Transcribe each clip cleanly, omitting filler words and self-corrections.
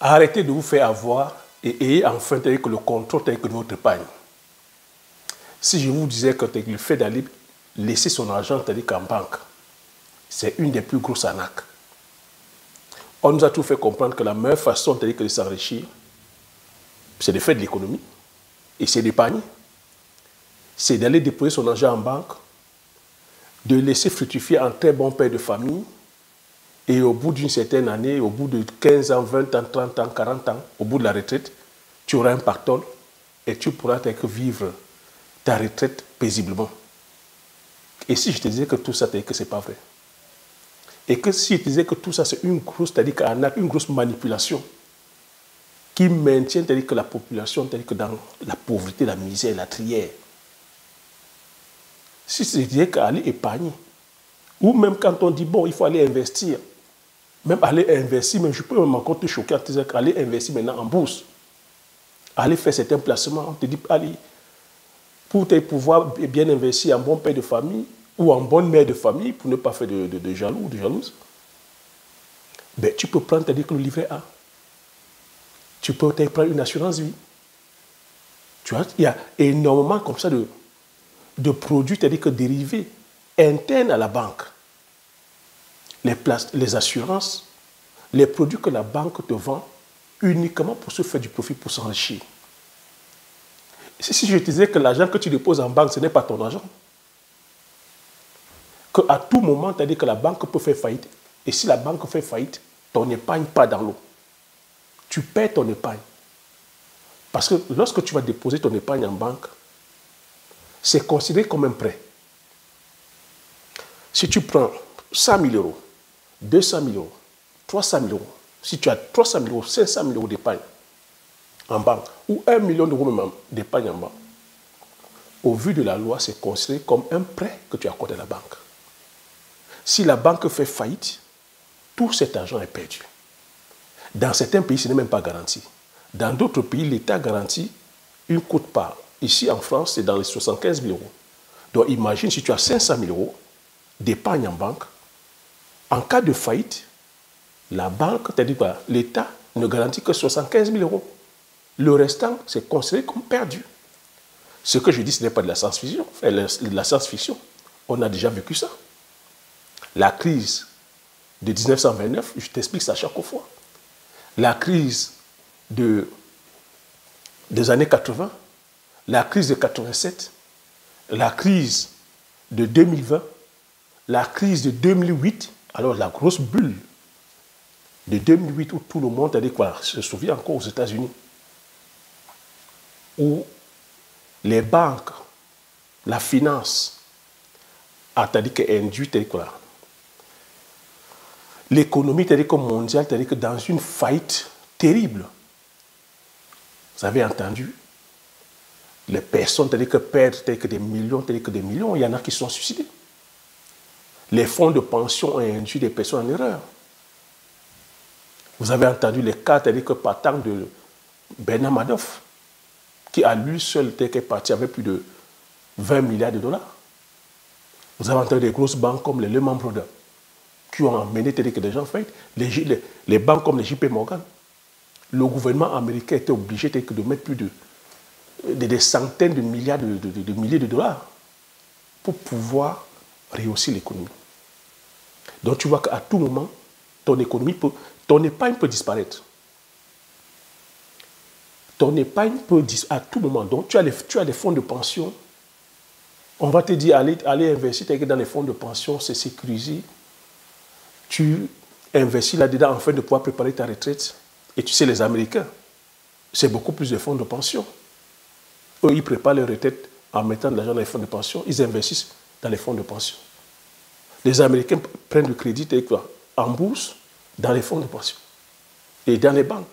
Arrêtez de vous faire avoir et ayez enfin le contrôle de votre épargne. Si je vous disais que le fait d'aller laisser son argent en banque, c'est une des plus grosses arnaques. On nous a tout fait comprendre que la meilleure façon de s'enrichir, c'est de faire de l'économie et c'est d'épargner. C'est d'aller déposer son argent en banque, de laisser fructifier un très bon père de famille et au bout d'une certaine année, au bout de 15 ans, 20 ans, 30 ans, 40 ans, au bout de la retraite, tu auras un pactole et tu pourras vivre ta retraite paisiblement. Et si je te disais que tout ça, que ce n'est pas vrai. Et que si je te disais que tout ça, c'est une grosse, c'est-à-dire une grosse manipulation qui maintient que la population que dans la pauvreté, la misère, la trière. Si je te disais qu'aller épargner, ou même quand on dit, bon, il faut aller investir, même aller investir, mais je peux même encore te choquer en te disant qu'aller investir maintenant en bourse, aller faire certains placements, on te dit, allez, pour pouvoir bien investir en bon père de famille ou en bonne mère de famille, pour ne pas faire de jaloux ou de jalouse, ben, tu peux prendre le livret A. Tu peux prendre une assurance vie. Tu vois, il y a énormément comme ça de produits, c'est-à-dire que dérivés internes à la banque. Les assurances, les produits que la banque te vend uniquement pour se faire du profit, pour s'enrichir. Si je te disais que l'argent que tu déposes en banque, ce n'est pas ton argent, qu'à tout moment, tu as dit que la banque peut faire faillite, et si la banque fait faillite, ton épargne part dans l'eau. Tu perds ton épargne. Parce que lorsque tu vas déposer ton épargne en banque, c'est considéré comme un prêt. Si tu prends 100 000 euros, 200 000 euros, 300 000 euros, si tu as 300 000 euros, 500 000 euros d'épargne en banque, ou 1 million d'euros même d'épargne en banque, au vu de la loi, c'est considéré comme un prêt que tu accordes à la banque. Si la banque fait faillite, tout cet argent est perdu. Dans certains pays, ce n'est même pas garanti. Dans d'autres pays, l'État garantit une quote-part. Ici, en France, c'est dans les 75 000 euros. Donc, imagine si tu as 500 000 euros d'épargne en banque, en cas de faillite, la banque, c'est-à-dire l'État ne garantit que 75 000 euros. Le restant, c'est considéré comme perdu. Ce que je dis, ce n'est pas de la science-fiction. La science-fiction, on a déjà vécu ça. La crise de 1929, je t'explique ça chaque fois. La crise des années 80, la crise de 87, la crise de 2020, la crise de 2008, alors la grosse bulle de 2008 où tout le monde se souvient encore aux États-Unis, où les banques, la finance, a induit l'économie mondiale dans une faillite terrible. Vous avez entendu les personnes perdent des millions, il y en a qui sont suicidés. Les fonds de pension ont induit des personnes en erreur. Vous avez entendu les cas partant de Bernard Madoff, qui à lui seul est parti avec plus de 20 milliards de dollars. Vous avez entendu des grosses banques comme les Lehman Brothers, qui ont amené des gens faillites. Les banques comme les JP Morgan. Le gouvernement américain était obligé de mettre plus de des centaines de milliards de milliers de dollars pour pouvoir rehausser l'économie. Donc tu vois qu'à tout moment, ton épargne peut disparaître. Ton épargne peut disparaître à tout moment. Donc tu as les fonds de pension. On va te dire, allez investir dans les fonds de pension, c'est sécurisé. Tu investis là-dedans afin de pouvoir préparer ta retraite. Et tu sais, les Américains, c'est beaucoup plus de fonds de pension. Eux, ils préparent leur retraite en mettant de l'argent dans les fonds de pension. Ils investissent dans les fonds de pension. Les Américains prennent du crédit en bourse, dans les fonds de pension et dans les banques.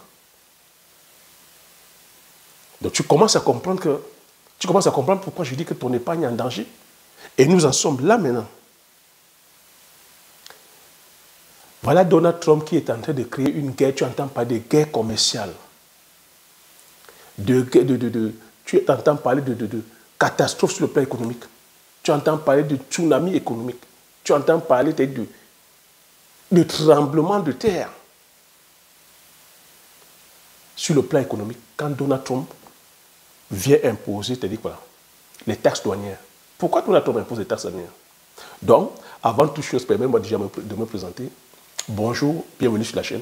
Donc tu commences à comprendre pourquoi je dis que ton épargne est en danger. Et nous en sommes là maintenant. Voilà Donald Trump qui est en train de créer une guerre, tu entends parler de guerre commerciale. Tu entends parler de catastrophe sur le plan économique. Tu entends parler de tsunami économique. Tu entends parler de tremblement de terre. sur le plan économique, quand Donald Trump vient imposer, c'est-à-dire voilà, les taxes douanières. Pourquoi Donald Trump impose les taxes douanières? Donc, avant toute chose, permets-moi déjà de me présenter. Bonjour, bienvenue sur la chaîne.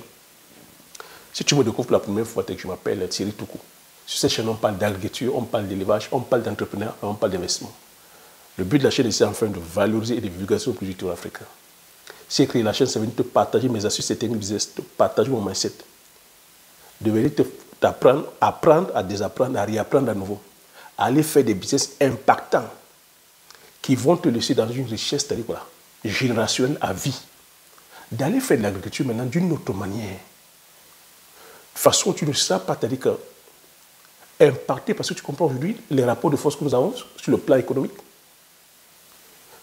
Si tu me découvres pour la première fois, je m'appelle Thierry Toukou. Sur cette chaîne, on parle d'agriculture, on parle d'élevage, on parle d'entrepreneurs, on parle d'investissement. Le but de la chaîne est enfin de valoriser et de vulgariser le produit africain. Si j'ai créé la chaîne, ça veut dire te partager mes astuces et techniques business, te partager mon mindset. De venir t'apprendre, apprendre, à désapprendre, à réapprendre à nouveau. À aller faire des business impactants qui vont te laisser dans une richesse, c'est-à-dire voilà, générationnelle à vie. D'aller faire de l'agriculture maintenant d'une autre manière. De façon, tu ne seras pas, c'est-à-dire que impacté parce que tu comprends aujourd'hui les rapports de force que nous avons sur le plan économique.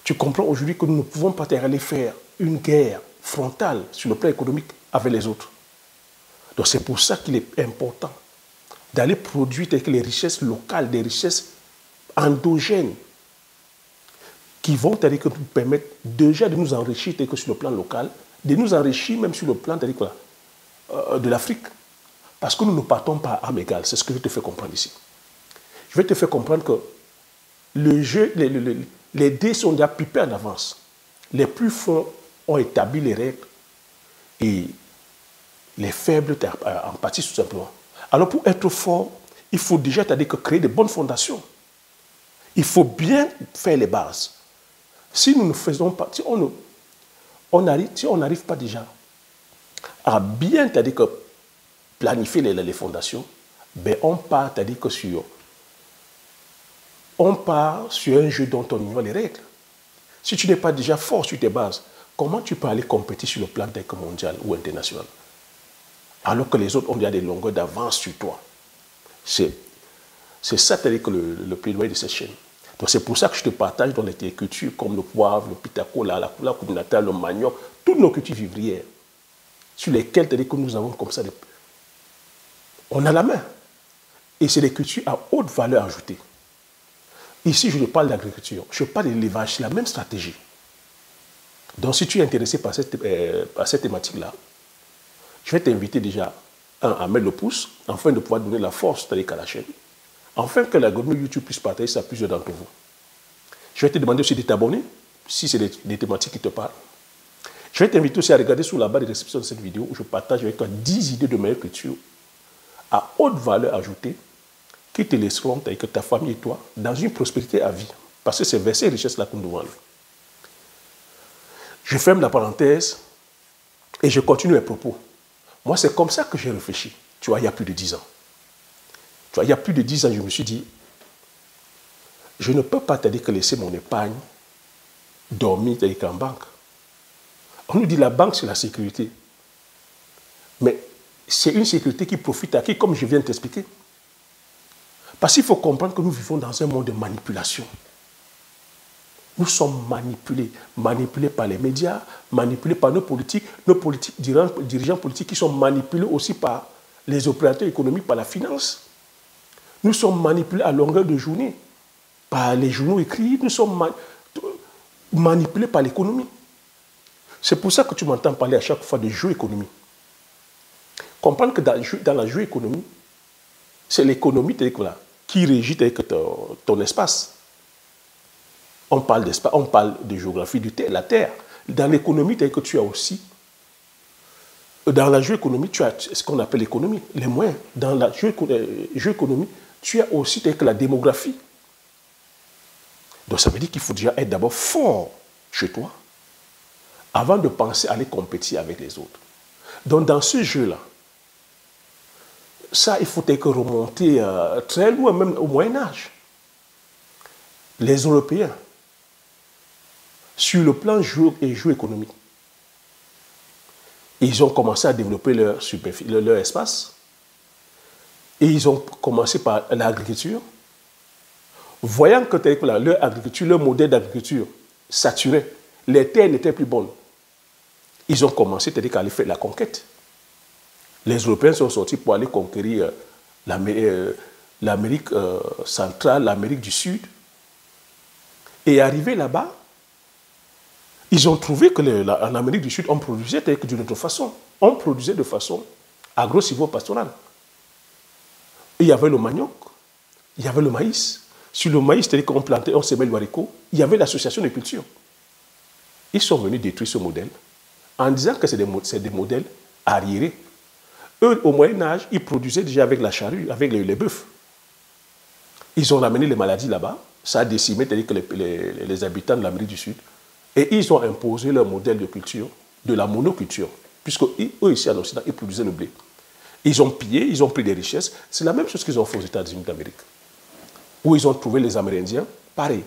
Tu comprends aujourd'hui que nous ne pouvons pas aller faire une guerre frontale sur le plan économique avec les autres. Donc c'est pour ça qu'il est important d'aller produire les richesses locales, des richesses endogènes qui vont nous permettre déjà de nous enrichir sur le plan local, de nous enrichir même sur le plan de l'Afrique. Parce que nous ne partons pas à âme égale, c'est ce que je te fais comprendre ici. Je vais te faire comprendre que le jeu, les dés sont déjà pipés en avance. Les plus forts ont établi les règles et les faibles en pâtissent tout simplement. Alors pour être fort, il faut déjà créer de bonnes fondations. Il faut bien faire les bases. Si nous ne faisons pas, si on n'arrive pas déjà à bien planifier les fondations, ben on part sur un jeu dont on ignore les règles. Si tu n'es pas déjà fort sur tes bases, comment tu peux aller compétir sur le plan mondial ou international alors que les autres ont déjà des longueurs d'avance sur toi? C'est ça que le plaidoyer de cette chaîne. Donc c'est pour ça que je te partage dans les cultures comme le poivre, le pitako, la communautaire, le manioc, toutes nos cultures vivrières sur lesquelles que nous avons comme ça on a la main. Et c'est des cultures à haute valeur ajoutée. Ici, je ne parle d'agriculture, je parle d'élevage, c'est la même stratégie. Donc, si tu es intéressé par cette thématique-là, je vais t'inviter déjà à mettre le pouce, afin de pouvoir donner la force à la chaîne, afin que l'algorithme YouTube puisse partager ça à plusieurs d'entre vous. Je vais te demander aussi de t'abonner, si c'est des thématiques qui te parlent. Je vais t'inviter aussi à regarder sous la barre de description de cette vidéo où je partage avec toi 10 idées de meilleure culture à haute valeur ajoutée qui te laisseront, avec ta famille et toi, dans une prospérité à vie. Parce que c'est vers ces richesses-là que nous devons aller. Je ferme la parenthèse et je continue mes propos. Moi, c'est comme ça que j'ai réfléchi. Tu vois, il y a plus de 10 ans. Tu vois, il y a plus de 10 ans, je me suis dit, je ne peux pas laisser mon épargne dormir en banque. On nous dit la banque, c'est la sécurité. Mais c'est une sécurité qui profite à qui, comme je viens de t'expliquer. Parce qu'il faut comprendre que nous vivons dans un monde de manipulation. Nous sommes manipulés par les médias, manipulés par nos politiques dirigeants politiques qui sont manipulés aussi par les opérateurs économiques, par la finance. Nous sommes manipulés à longueur de journée par les journaux écrits, nous sommes manipulés par l'économie. C'est pour ça que tu m'entends parler à chaque fois de géoéconomie. Comprendre que dans la géoéconomie, c'est l'économie qui régit ton espace. On parle d'espace, on parle de géographie de la Terre. Dans l'économie, que tu as aussi, dans la géoéconomie, tu as ce qu'on appelle l'économie, les moyens. Dans la géoéconomie, tu as aussi la démographie. Donc ça veut dire qu'il faut déjà être d'abord fort chez toi avant de penser à aller compétir avec les autres. Donc dans ce jeu-là, ça, il faut remonter très loin, même au Moyen-Âge. Les Européens, sur le plan géoéconomique, ils ont commencé à développer leur espace et ils ont commencé par l'agriculture. Voyant que leur agriculture, leur modèle d'agriculture saturait, les terres n'étaient plus bonnes, ils ont commencé à aller faire la conquête. Les Européens sont sortis pour aller conquérir l'Amérique centrale, l'Amérique du Sud. Et arrivés là-bas, ils ont trouvé qu'en Amérique du Sud, on produisait d'une autre façon. On produisait de façon agro-silvopastorale. Et il y avait le manioc, il y avait le maïs. Sur le maïs, c'est-à-dire qu'on plantait, on semait le haricot, il y avait l'association de culture. Ils sont venus détruire ce modèle en disant que c'est des modèles arriérés. Eux, au Moyen-Âge, ils produisaient déjà avec la charrue, avec les bœufs. Ils ont ramené les maladies là-bas. Ça a décimé, c'est-à-dire que les habitants de l'Amérique du Sud. Et ils ont imposé leur modèle de culture, de la monoculture. Puisque eux, ici en Occident, ils produisaient le blé. Ils ont pillé, ils ont pris des richesses. C'est la même chose qu'ils ont fait aux États-Unis d'Amérique. Où ils ont trouvé les Amérindiens, pareil.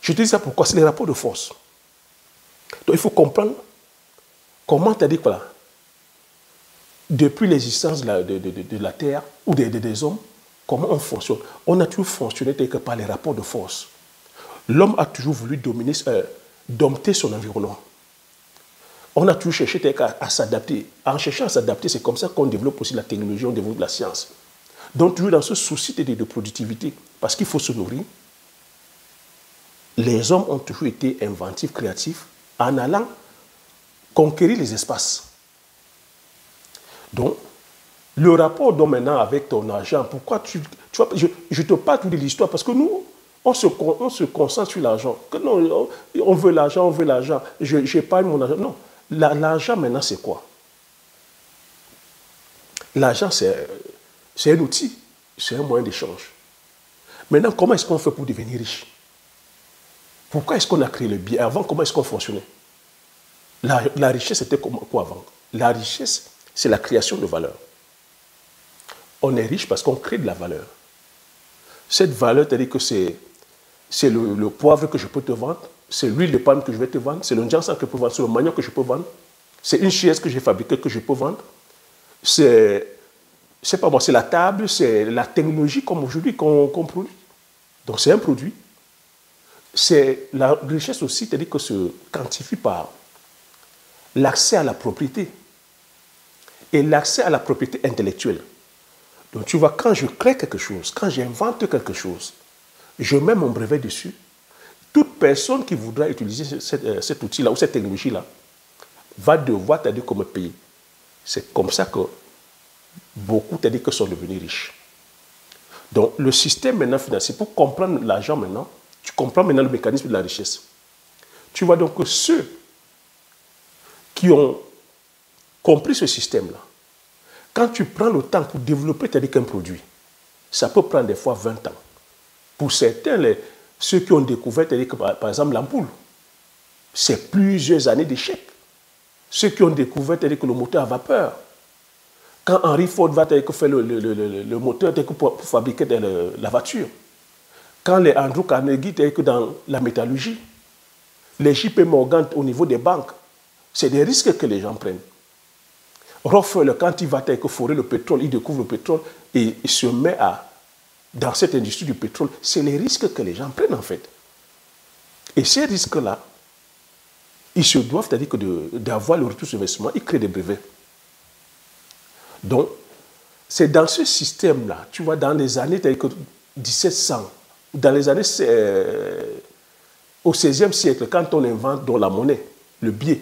Je te dis ça pourquoi? C'est les rapports de force. Donc il faut comprendre comment, c'est-à-dire que voilà, depuis l'existence de la Terre ou des hommes, comment on fonctionne. On a toujours fonctionné que par les rapports de force. L'homme a toujours voulu dompter son environnement. On a toujours cherché à s'adapter. En cherchant à s'adapter, c'est comme ça qu'on développe aussi la technologie, on développe la science. Donc toujours dans ce souci de productivité, parce qu'il faut se nourrir, les hommes ont toujours été inventifs, créatifs, en allant conquérir les espaces. Donc, le rapport donc maintenant avec ton argent, pourquoi tu vois, je te parle de l'histoire parce que nous, on se concentre sur l'argent. Non, on veut l'argent, j'épargne mon argent. Non, l'argent maintenant c'est quoi? L'argent c'est un outil, c'est un moyen d'échange. Maintenant, comment est-ce qu'on fait pour devenir riche? Pourquoi est-ce qu'on a créé le bien? Avant, comment est-ce qu'on fonctionnait? La richesse, c'était quoi avant? La richesse, c'est la création de valeur. On est riche parce qu'on crée de la valeur. Cette valeur, c'est-à-dire que c'est le poivre que je peux te vendre, c'est l'huile de palme que je vais te vendre, c'est le ginseng que je peux vendre, c'est le manioc que je peux vendre, c'est une chaise que j'ai fabriquée que je peux vendre, c'est pas moi, c'est la table, c'est la technologie comme aujourd'hui qu'on produit. Donc c'est un produit. C'est la richesse aussi, c'est-à-dire que se quantifie par l'accès à la propriété et l'accès à la propriété intellectuelle. Donc tu vois, quand je crée quelque chose, quand j'invente quelque chose, je mets mon brevet dessus, toute personne qui voudra utiliser cet outil-là ou cette technologie-là va devoir, c'est-à-dire me payer. C'est comme ça que beaucoup, c'est-à-dire que sont devenus riches. Donc le système maintenant financier, pour comprendre l'argent maintenant, tu comprends maintenant le mécanisme de la richesse. Tu vois donc que ceux qui ont compris ce système-là, quand tu prends le temps pour développer un produit, ça peut prendre des fois 20 ans. Pour certains, ceux qui ont découvert, par exemple, l'ampoule, c'est plusieurs années d'échec. Ceux qui ont découvert le moteur à vapeur, quand Henry Ford va faire le moteur pour fabriquer la voiture, quand les Andrew Carnegie dans la métallurgie, les JP Morgan au niveau des banques, c'est des risques que les gens prennent. Rockefeller, quand il va forer le pétrole, il découvre le pétrole et il se met dans cette industrie du pétrole. C'est les risques que les gens prennent en fait. Et ces risques-là, ils se doivent, c'est-à-dire d'avoir le retour sur investissement, ils créent des brevets. Donc, c'est dans ce système-là, tu vois, dans les années 1700, dans les années au XVIe siècle, quand on invente dans la monnaie, le billet,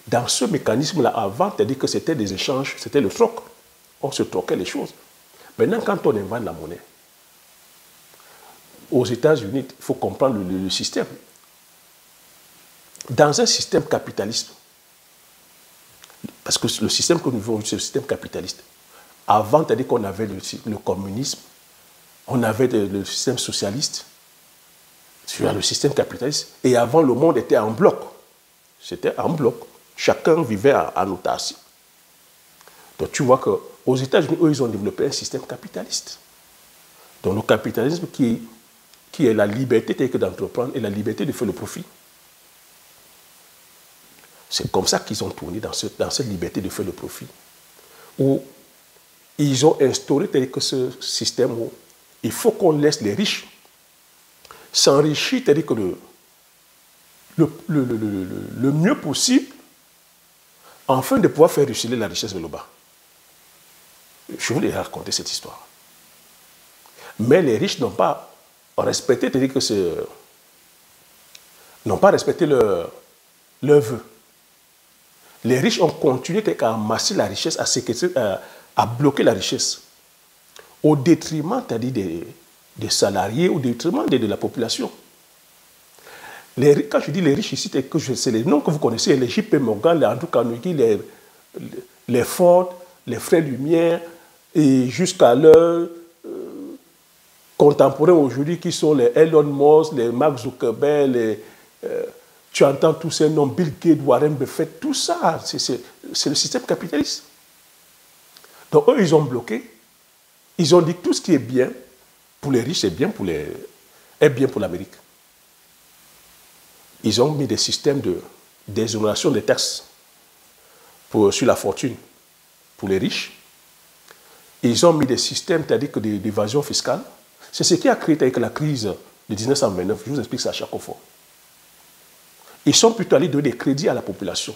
dans ce mécanisme-là, avant, c'est-à-dire que c'était des échanges, c'était le troc. On se troquait les choses. Maintenant, quand on invente la monnaie, aux États-Unis, il faut comprendre le système. Dans un système capitaliste, parce que le système que nous vivons, c'est le système capitaliste. Avant, c'est-à-dire qu'on avait le communisme, on avait le système socialiste, le système capitaliste, et avant, le monde était en bloc. C'était en bloc. Chacun vivait en autarcie. Donc tu vois qu'aux États-Unis, eux, ils ont développé un système capitaliste. Donc le capitalisme qui est la liberté d'entreprendre et la liberté de faire le profit. C'est comme ça qu'ils ont tourné dans cette liberté de faire le profit. Où ils ont instauré ce système où il faut qu'on laisse les riches s'enrichir, c'est-à-dire que le mieux possible, afin de pouvoir faire ruisseler la richesse vers le bas. Je voulais raconter cette histoire. Mais les riches n'ont pas respecté, c'est-à-dire que n'ont pas respecté leur vœu. Les riches ont continué à amasser la richesse, à à bloquer la richesse au détriment, c'est-à-dire des salariés, au détriment de la population. Quand je dis les riches ici, c'est les noms que vous connaissez, les JP Morgan, les Andrew Carnegie, les Ford, les Frères Lumière, et jusqu'à leurs contemporains aujourd'hui qui sont les Elon Musk, les Mark Zuckerberg, tu entends tous ces noms, Bill Gates, Warren Buffett, tout ça, c'est le système capitaliste. Donc eux, ils ont bloqué, ils ont dit que tout ce qui est bien pour les riches est bien pour l'Amérique. Ils ont mis des systèmes d'exonération des taxes sur la fortune pour les riches. Ils ont mis des systèmes, c'est-à-dire d'évasion fiscale. C'est ce qui a créé avec la crise de 1929. Je vous explique ça à chaque fois. Ils sont plutôt allés donner des crédits à la population.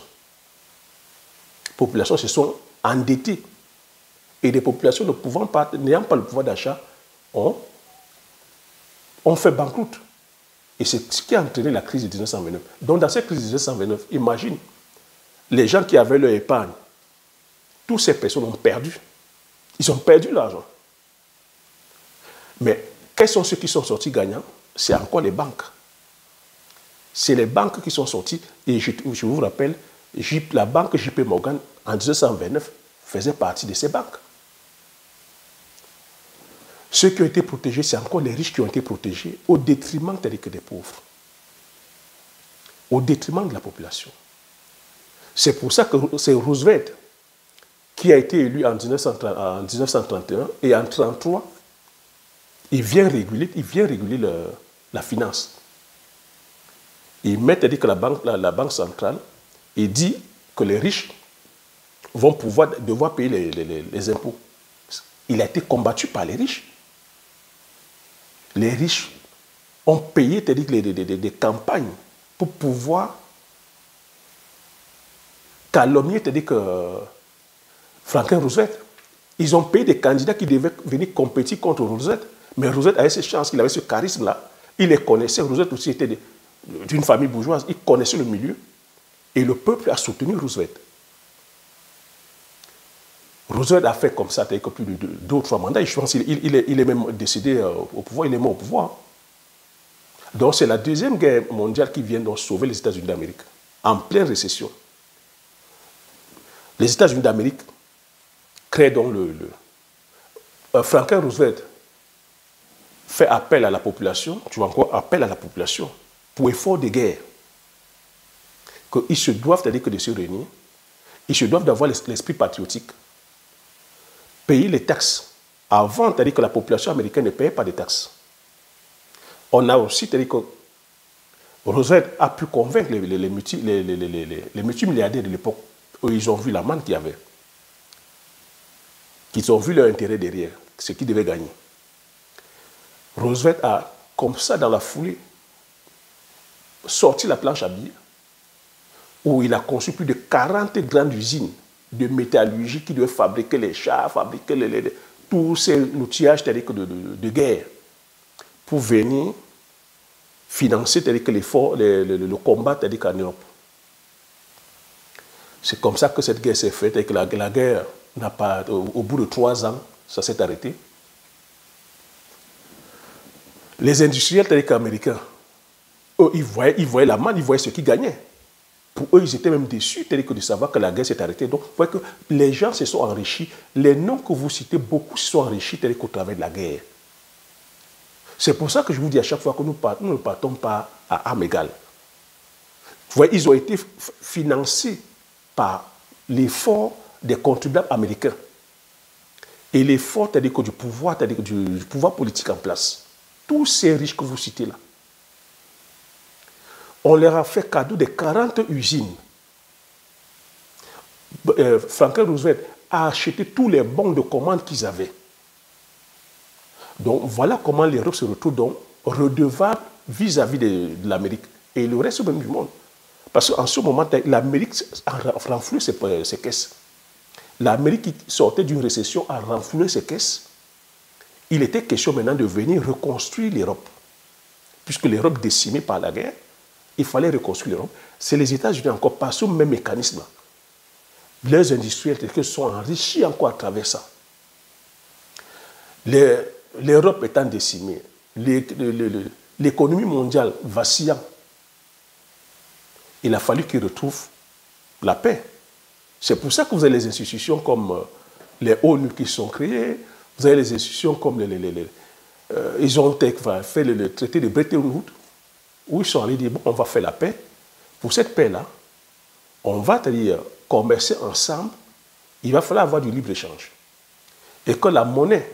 Les populations se sont endettées. Et les populations n'ayant pas le pouvoir d'achat, ont fait banqueroute. Et c'est ce qui a entraîné la crise de 1929. Donc dans cette crise de 1929, imagine, les gens qui avaient leur épargne, toutes ces personnes ont perdu. Ils ont perdu l'argent. Mais quels sont ceux qui sont sortis gagnants? C'est encore les banques. C'est les banques qui sont sorties. Et je vous rappelle, la banque JP Morgan, en 1929, faisait partie de ces banques. Ceux qui ont été protégés, c'est encore les riches qui ont été protégés, au détriment des pauvres. Au détriment de la population. C'est pour ça que c'est Roosevelt qui a été élu en 1931 et en 1933, il vient réguler la finance. Il met à dire que la banque centrale, il dit que les riches vont devoir payer les impôts. Il a été combattu par les riches. Les riches ont payé des campagnes pour pouvoir calomnier Franklin Roosevelt. Ils ont payé des candidats qui devaient venir compétir contre Roosevelt. Mais Roosevelt avait cette chance, il avait ce charisme-là. Il les connaissait. Roosevelt aussi était d'une famille bourgeoise. Il connaissait le milieu. Et le peuple a soutenu Roosevelt. Roosevelt a fait comme ça, avec plus de 2 ou 3 mandats. Je pense qu'il est même décédé au pouvoir, il est mort au pouvoir. Donc c'est la Deuxième Guerre mondiale qui vient donc sauver les États-Unis d'Amérique, en pleine récession. Les États-Unis d'Amérique créent donc Franklin Roosevelt fait appel à la population, tu vois encore, appel à la population pour effort de guerre. Qu'ils se doivent, c'est-à-dire que de se réunir, ils se doivent d'avoir l'esprit patriotique, payer les taxes. Avant, c'est-à-dire que la population américaine ne payait pas de taxes. On a aussi, c'est-à-dire que Roosevelt a pu convaincre les multimilliardaires de l'époque. Ils ont vu la manne qu'il y avait. Ils ont vu leur intérêt derrière, ce qu'ils devaient gagner. Roosevelt a, comme ça, dans la foulée, sorti la planche à billets, où il a conçu plus de 40 grandes usines de métallurgie qui devaient fabriquer les chars, fabriquer tous ces outillages de guerre, pour venir financer l'effort, le combat en Europe. C'est comme ça que cette guerre s'est faite et que la guerre n'a pas, au bout de 3 ans, ça s'est arrêté. Les industriels américains, eux, ils voyaient la manne, ils voyaient ce qu'ils gagnaient. Pour eux, ils étaient même déçus de savoir que la guerre s'est arrêtée. Donc, vous voyez que les gens se sont enrichis. Les noms que vous citez, beaucoup se sont enrichis au travers de la guerre. C'est pour ça que je vous dis à chaque fois que nous ne partons pas à âme égale. Vous voyez, ils ont été financés par l'effort des contribuables américains et l'effort du pouvoir politique en place. Tous ces riches que vous citez là, on leur a fait cadeau de 40 usines. Franklin Roosevelt a acheté tous les bons de commande qu'ils avaient. Donc voilà comment l'Europe se retrouve donc redevable vis-à-vis de l'Amérique et le reste même du monde. Parce qu'en ce moment, l'Amérique a renfloué ses caisses. L'Amérique qui sortait d'une récession a renfloué ses caisses. Il était question maintenant de venir reconstruire l'Europe. Puisque l'Europe décimée par la guerre, il fallait reconstruire l'Europe. C'est les États-Unis encore par ce même mécanisme. Leurs industriels se sont enrichis encore à travers ça. L'Europe étant décimée, l'économie mondiale vacillant, il a fallu qu'ils retrouvent la paix. C'est pour ça que vous avez les institutions comme les ONU qui sont créées, vous avez les institutions comme ils ont fait le traité de Bretton Woods, où ils sont allés dire, bon, on va faire la paix. Pour cette paix-là, on va commercer ensemble, il va falloir avoir du libre-échange. Et que la monnaie,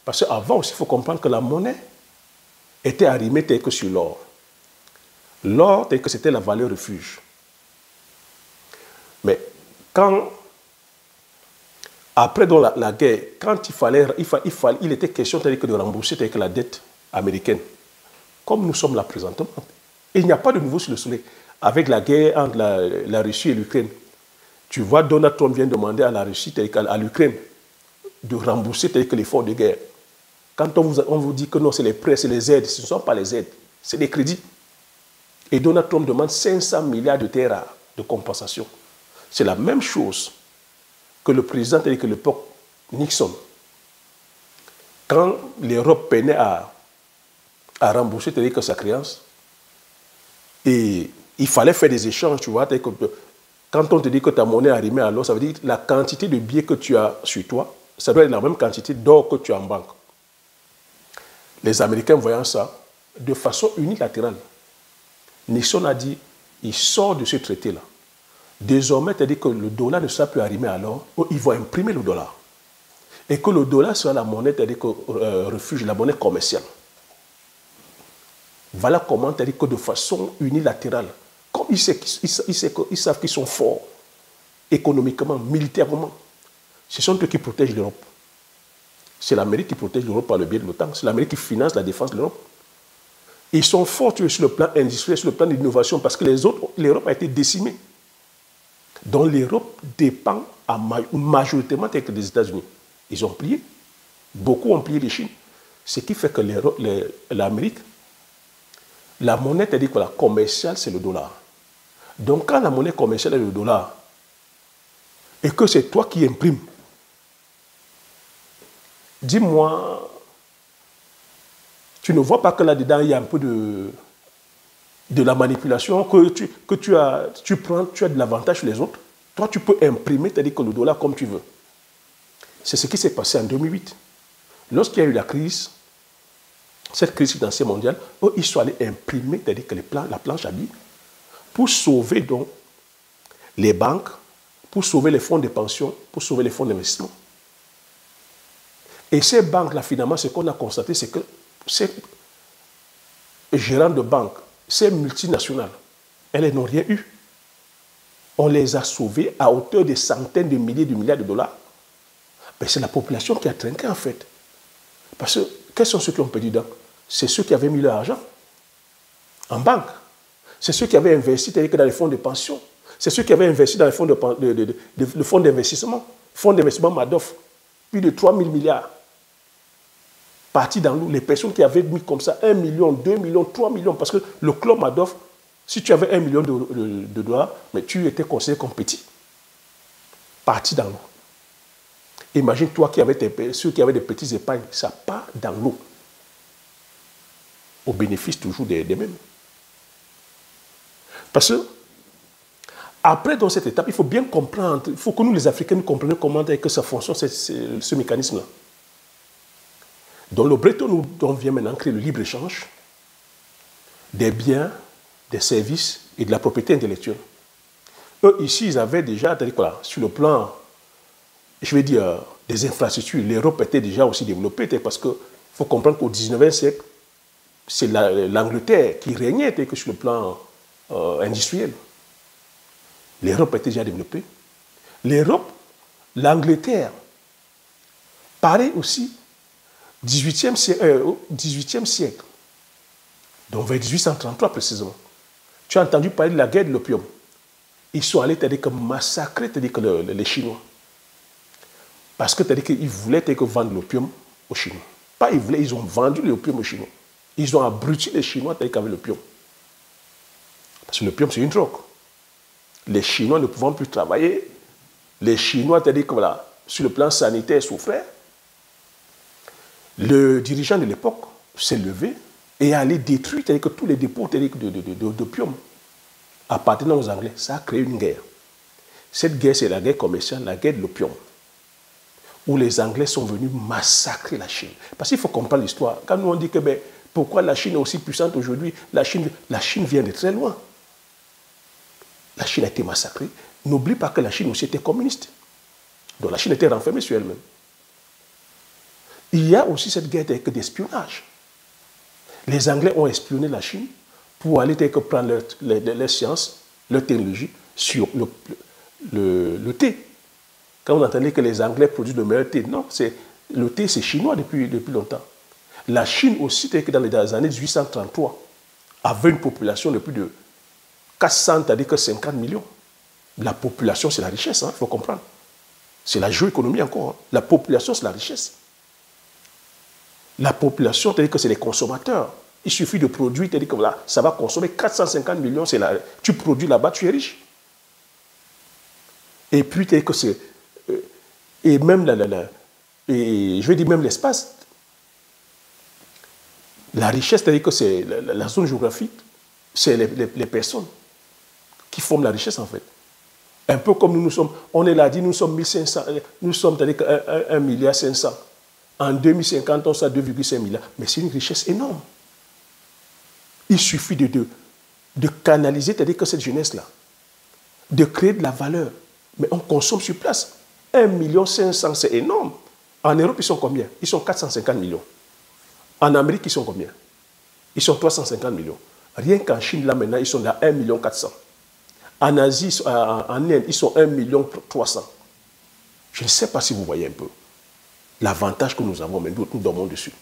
parce qu'avant aussi, il faut comprendre que la monnaie était arrimée telle que sur l'or. L'or, tel que c'était la valeur refuge. Mais quand, après dans la guerre, quand il était question de rembourser la dette américaine, comme nous sommes là présentement, il n'y a pas de nouveau sur le soleil. Avec la guerre entre la Russie et l'Ukraine, tu vois, Donald Trump vient demander à la Russie, à l'Ukraine, de rembourser les fonds de guerre. Quand on vous dit que non, c'est les prêts, c'est les aides, ce ne sont pas les aides, c'est des crédits. Et Donald Trump demande 500 milliards de terres de compensation. C'est la même chose que le président, que l'époque Nixon. Quand l'Europe peinait à rembourser sa créance, et il fallait faire des échanges, tu vois. Quand on te dit que ta monnaie est arrimée à l'or, ça veut dire que la quantité de billets que tu as sur toi, ça doit être la même quantité d'or que tu as en banque. Les Américains voyant ça, de façon unilatérale, Nixon a dit, il sort de ce traité-là. Désormais, c'est-à-dire que le dollar ne sera plus arrimé à l'or, ils vont imprimer le dollar. Et que le dollar sera la monnaie, c'est-à-dire que refuge, la monnaie commerciale. Voilà comment, c'est-à-dire que de façon unilatérale, comme ils savent qu'ils sont forts économiquement, militairement, ce sont eux qui protègent l'Europe. C'est l'Amérique qui protège l'Europe par le biais de l'OTAN. C'est l'Amérique qui finance la défense de l'Europe. Ils sont forts sur le plan industriel, sur le plan de l'innovation, parce que l'Europe a été décimée. Donc l'Europe dépend majoritairement des États-Unis. Ils ont plié. Beaucoup ont plié les Chines. Ce qui fait que l'Amérique, la monnaie, c'est-à-dire que la commerciale, c'est le dollar. Donc quand la monnaie commerciale est le dollar, et que c'est toi qui imprimes, dis-moi, tu ne vois pas que là-dedans, il y a un peu de la manipulation, que tu as de l'avantage sur les autres. Toi, tu peux imprimer, c'est-à-dire que le dollar comme tu veux. C'est ce qui s'est passé en 2008. Lorsqu'il y a eu la crise, cette crise financière mondiale, ils sont allés imprimer, c'est-à-dire que la planche à billets, pour sauver donc les banques, pour sauver les fonds de pension, pour sauver les fonds d'investissement. Et ces banques-là, finalement, ce qu'on a constaté, c'est que ces gérants de banques, ces multinationales, elles n'ont rien eu. On les a sauvés à hauteur de centaines de milliers de milliards de dollars. Mais c'est la population qui a trinqué, en fait. Parce que, quels sont ceux qui ont perdu dedans? C'est ceux qui avaient mis leur argent en banque. C'est ceux qui avaient investi dans les fonds de pension. C'est ceux qui avaient investi dans les fonds d'investissement. Fonds d'investissement Madoff. Plus de 3 000 milliards. Partis dans l'eau. Les personnes qui avaient mis comme ça 1 million, 2 millions, 3 millions. Parce que le club Madoff, si tu avais 1 million de dollars, mais tu étais considéré comme petit. Partis dans l'eau. Imagine-toi ceux qui avaient des petites épargnes, ça part dans l'eau. Au bénéfice toujours des mêmes. Parce que, après, dans cette étape, il faut bien comprendre, il faut que nous, les Africains, nous comprenions comment que ça fonctionne, ce mécanisme-là. Dans le Bretton Woods, on vient maintenant créer le libre-échange des biens, des services et de la propriété intellectuelle. Eux, ici, ils avaient déjà, sur le plan, je vais dire, des infrastructures, l'Europe était déjà aussi développée, parce qu'il faut comprendre qu'au 19e siècle, c'est l'Angleterre qui régnait sur le plan industriel. L'Europe était déjà développée. L'Europe, l'Angleterre, pareil aussi, 18e siècle, donc vers 1833 précisément. Tu as entendu parler de la guerre de l'opium. Ils sont allés massacrer les Chinois. Parce que qu'ils voulaient vendre l'opium aux Chinois. Pas ils voulaient, ils ont vendu l'opium aux Chinois. Ils ont abruti les Chinois avec l'opium. Parce que l'opium, c'est une drogue. Les Chinois ne pouvant plus travailler, les Chinois, c'est-à-dire que voilà, sur le plan sanitaire, souffraient. Le dirigeant de l'époque s'est levé et est allé détruire tous les dépôts d'opium appartenant aux Anglais. Ça a créé une guerre. Cette guerre, c'est la guerre commerciale, la guerre de l'opium, où les Anglais sont venus massacrer la Chine. Parce qu'il faut comprendre l'histoire. Quand nous on dit que pourquoi la Chine est aussi puissante aujourd'hui, la Chine vient de très loin. La Chine a été massacrée. N'oublie pas que la Chine aussi était communiste. Donc la Chine était renfermée sur elle-même. Il y a aussi cette guerre d'espionnage. Les Anglais ont espionné la Chine pour aller prendre leur science, leur technologie sur le thé. Quand on entendait que les Anglais produisent le meilleur thé, non, le thé c'est chinois depuis longtemps. La Chine aussi, dans les années 1833, avait une population de plus de 400, c'est-à-dire que 50 millions. La population, c'est la richesse, il faut comprendre. C'est la géoéconomie encore. Hein. La population, c'est la richesse. La population, c'est-à-dire que c'est les consommateurs. Il suffit de produire, c'est-à-dire que voilà, ça va consommer 450 millions, tu produis là-bas, tu es riche. Et puis, c'est-à-dire que c'est... Et même, et je vais dire même l'espace, la richesse, c'est-à-dire que c'est la zone géographique, c'est les personnes qui forment la richesse, en fait. Un peu comme nous sommes, on est là, dit, nous sommes 1500, nous sommes, c'est-à-dire que 1,5 milliard. En 2050, on sera 2,5 milliards. Mais c'est une richesse énorme. Il suffit de canaliser, c'est-à-dire que cette jeunesse-là, de créer de la valeur. Mais on consomme sur place. 1,5 million, c'est énorme. En Europe, ils sont combien? Ils sont 450 millions. En Amérique, ils sont combien? Ils sont 350 millions. Rien qu'en Chine, là, maintenant, ils sont à 1,4 million. En Asie, en Inde, ils sont 1,3 million. Je ne sais pas si vous voyez un peu l'avantage que nous avons, mais nous dormons dessus.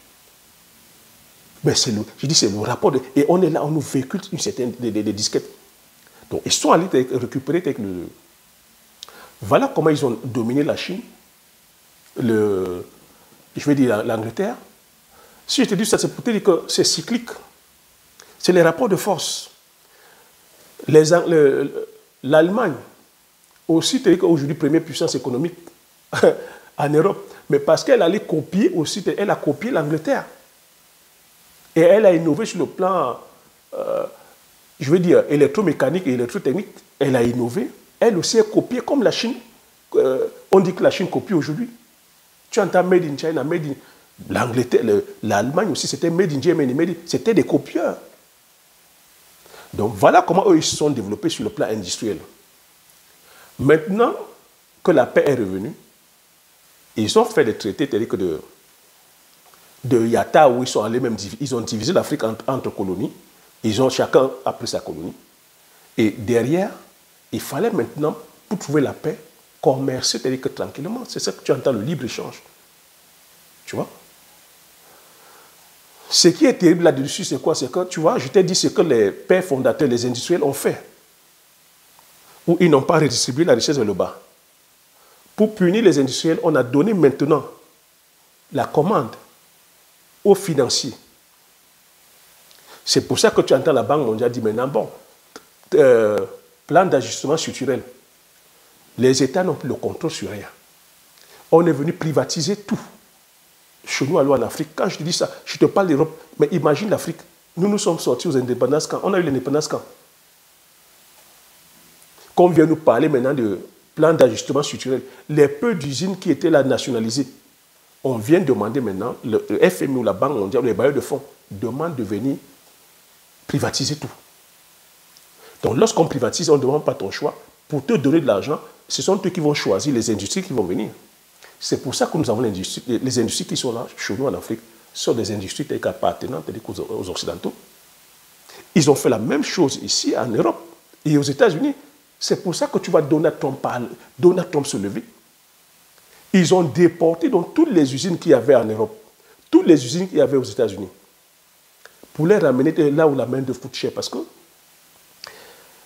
Mais je dis, c'est le rapport. Et on est là, on nous véhicule une certaine des disquettes. Donc, ils sont allés récupérer avec le... Voilà comment ils ont dominé la Chine, je vais dire l'Angleterre. Si je te dis ça, c'est pour te dire que c'est cyclique. C'est les rapports de force. L'Allemagne, aussi, tu dis qu'aujourd'hui, première puissance économique en Europe, mais parce qu'elle allait copier aussi, elle a copié l'Angleterre. Et elle a innové sur le plan, je veux dire, électromécanique et électrotechnique. Elle a innové. Elle aussi a copié comme la Chine. On dit que la Chine copie aujourd'hui. Tu entends Made in China, Made in... L'Angleterre, l'Allemagne aussi, c'était Made in Germany, c'était des copieurs. Donc voilà comment eux ils se sont développés sur le plan industriel. Maintenant que la paix est revenue, ils ont fait des traités tels que de Yatta où ils sont allés même, ils ont divisé l'Afrique entre colonies. Ils ont chacun a pris sa colonie. Et derrière, il fallait maintenant, pour trouver la paix, commercer, c'est-à-dire que tranquillement. C'est ça que tu entends, le libre-échange. Tu vois? Ce qui est terrible là-dessus, c'est quoi? C'est que, tu vois, je t'ai dit ce que les pères fondateurs, les industriels ont fait. Où ils n'ont pas redistribué la richesse vers le bas. Pour punir les industriels, on a donné maintenant la commande aux financiers. C'est pour ça que tu entends la Banque mondiale dire maintenant, bon, plan d'ajustement structurel. Les États n'ont plus le contrôle sur rien. On est venu privatiser tout. Chez nous, en Afrique, quand je te dis ça, je te parle d'Europe, mais imagine l'Afrique. Nous nous sommes sortis aux indépendances quand? On a eu l'indépendance quand? Qu'on vient nous parler maintenant de plan d'ajustement structurel. Les peu d'usines qui étaient là nationalisées, on vient demander maintenant, le FMI ou la Banque mondiale, les bailleurs de fonds, demandent de venir privatiser tout. Donc lorsqu'on privatise, on ne demande pas ton choix. Pour te donner de l'argent, ce sont eux qui vont choisir les industries qui vont venir. C'est pour ça que nous avons les industries qui sont là, chez nous en Afrique, sont des industries telles qu'appartenant aux Occidentaux. Ils ont fait la même chose ici en Europe et aux États-Unis. C'est pour ça que tu vois Donald Trump se lever. Ils ont déporté donc toutes les usines qu'il y avait en Europe, toutes les usines qu'il y avait aux États-Unis, pour les ramener là où la main de coûte cher. Parce que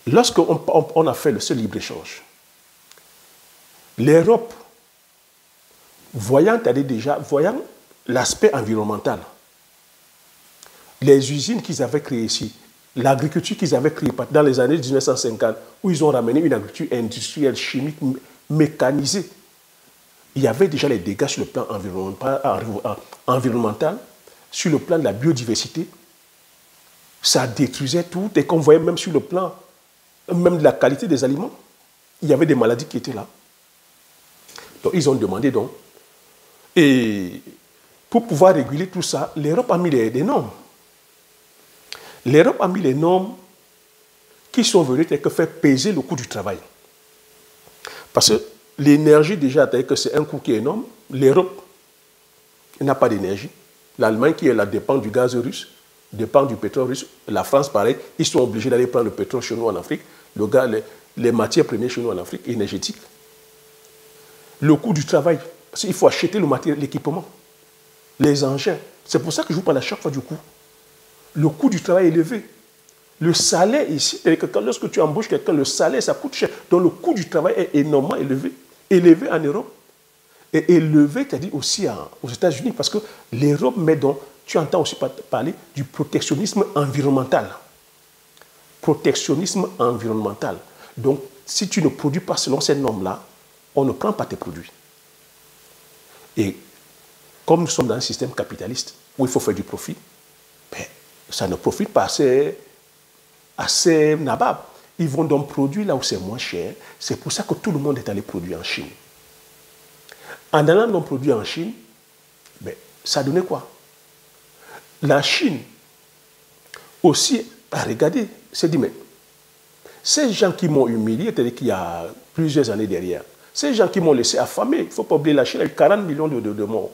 lorsqu'on a fait le seul libre-échange, l'Europe, voyant l'aspect environnemental, les usines qu'ils avaient créées ici, l'agriculture qu'ils avaient créée dans les années 1950, où ils ont ramené une agriculture industrielle, chimique, mécanisée, il y avait déjà les dégâts sur le plan environnemental, sur le plan de la biodiversité. Ça détruisait tout et qu'on voyait même sur le plan même de la qualité des aliments. Il y avait des maladies qui étaient là. Donc ils ont demandé donc. Et pour pouvoir réguler tout ça, l'Europe a mis des normes. L'Europe a mis les normes qui sont venues faire peser le coût du travail. Parce que l'énergie, déjà, c'est un coût qui est énorme. L'Europe n'a pas d'énergie. L'Allemagne, qui est là, dépend du gaz russe, dépend du pétrole russe. La France, pareil, ils sont obligés d'aller prendre le pétrole chez nous en Afrique, les matières premières chez nous en Afrique, énergétiques. Le coût du travail, parce qu'il faut acheter le matériel, l'équipement, les engins. C'est pour ça que je vous parle à chaque fois du coût. Le coût du travail est élevé. Le salaire ici, lorsque tu embauches quelqu'un, le salaire, ça coûte cher. Donc le coût du travail est énormément élevé. Élevé en Europe et élevé, c'est-à-dire aussi aux États-Unis, parce que l'Europe met donc, tu entends aussi parler du protectionnisme environnemental. Protectionnisme environnemental. Donc, si tu ne produis pas selon ces normes-là, on ne prend pas tes produits. Et comme nous sommes dans un système capitaliste où il faut faire du profit, ben, ça ne profite pas assez nabab. Ils vont donc produire là où c'est moins cher. C'est pour ça que tout le monde est allé produire en Chine. En allant donc produire en Chine, ben, ça donnait quoi? La Chine aussi a regardé, s'est dit, mais ces gens qui m'ont humilié, c'est-à-dire qu'il y a plusieurs années derrière, ces gens qui m'ont laissé affamer, il ne faut pas oublier, la Chine a eu 40 millions de morts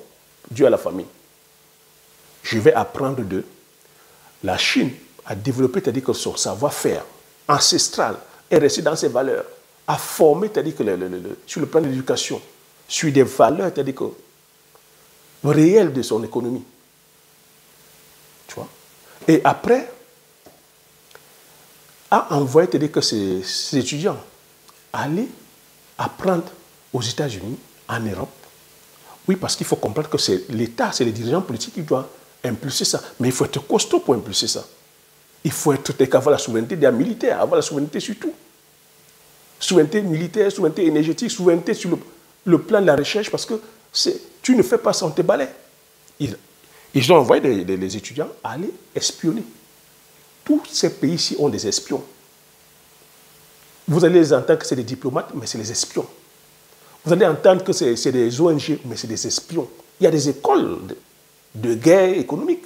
dus à la famine. Je vais apprendre d'eux. La Chine a développé, c'est-à-dire que son savoir-faire ancestral est resté dans ses valeurs, a formé, c'est-à-dire que sur le plan de l'éducation, sur des valeurs, c'est-à-dire que réelles de son économie. Tu vois? Et après, a envoyé, c'est-à-dire que ces étudiants aller apprendre aux États-Unis, en Europe. Oui, parce qu'il faut comprendre que c'est l'État, c'est les dirigeants politiques qui doivent impulser ça. Mais il faut être costaud pour impulser ça. Il faut avoir la souveraineté des militaires, avoir la souveraineté sur tout. Souveraineté militaire, souveraineté énergétique, souveraineté sur le plan de la recherche, parce que tu ne fais pas sans tes balais. Ils ont envoyé les étudiants aller espionner. Tous ces pays-ci ont des espions. Vous allez les entendre que c'est des diplomates, mais c'est les espions. Vous allez entendre que c'est des ONG, mais c'est des espions. Il y a des écoles de guerre économique.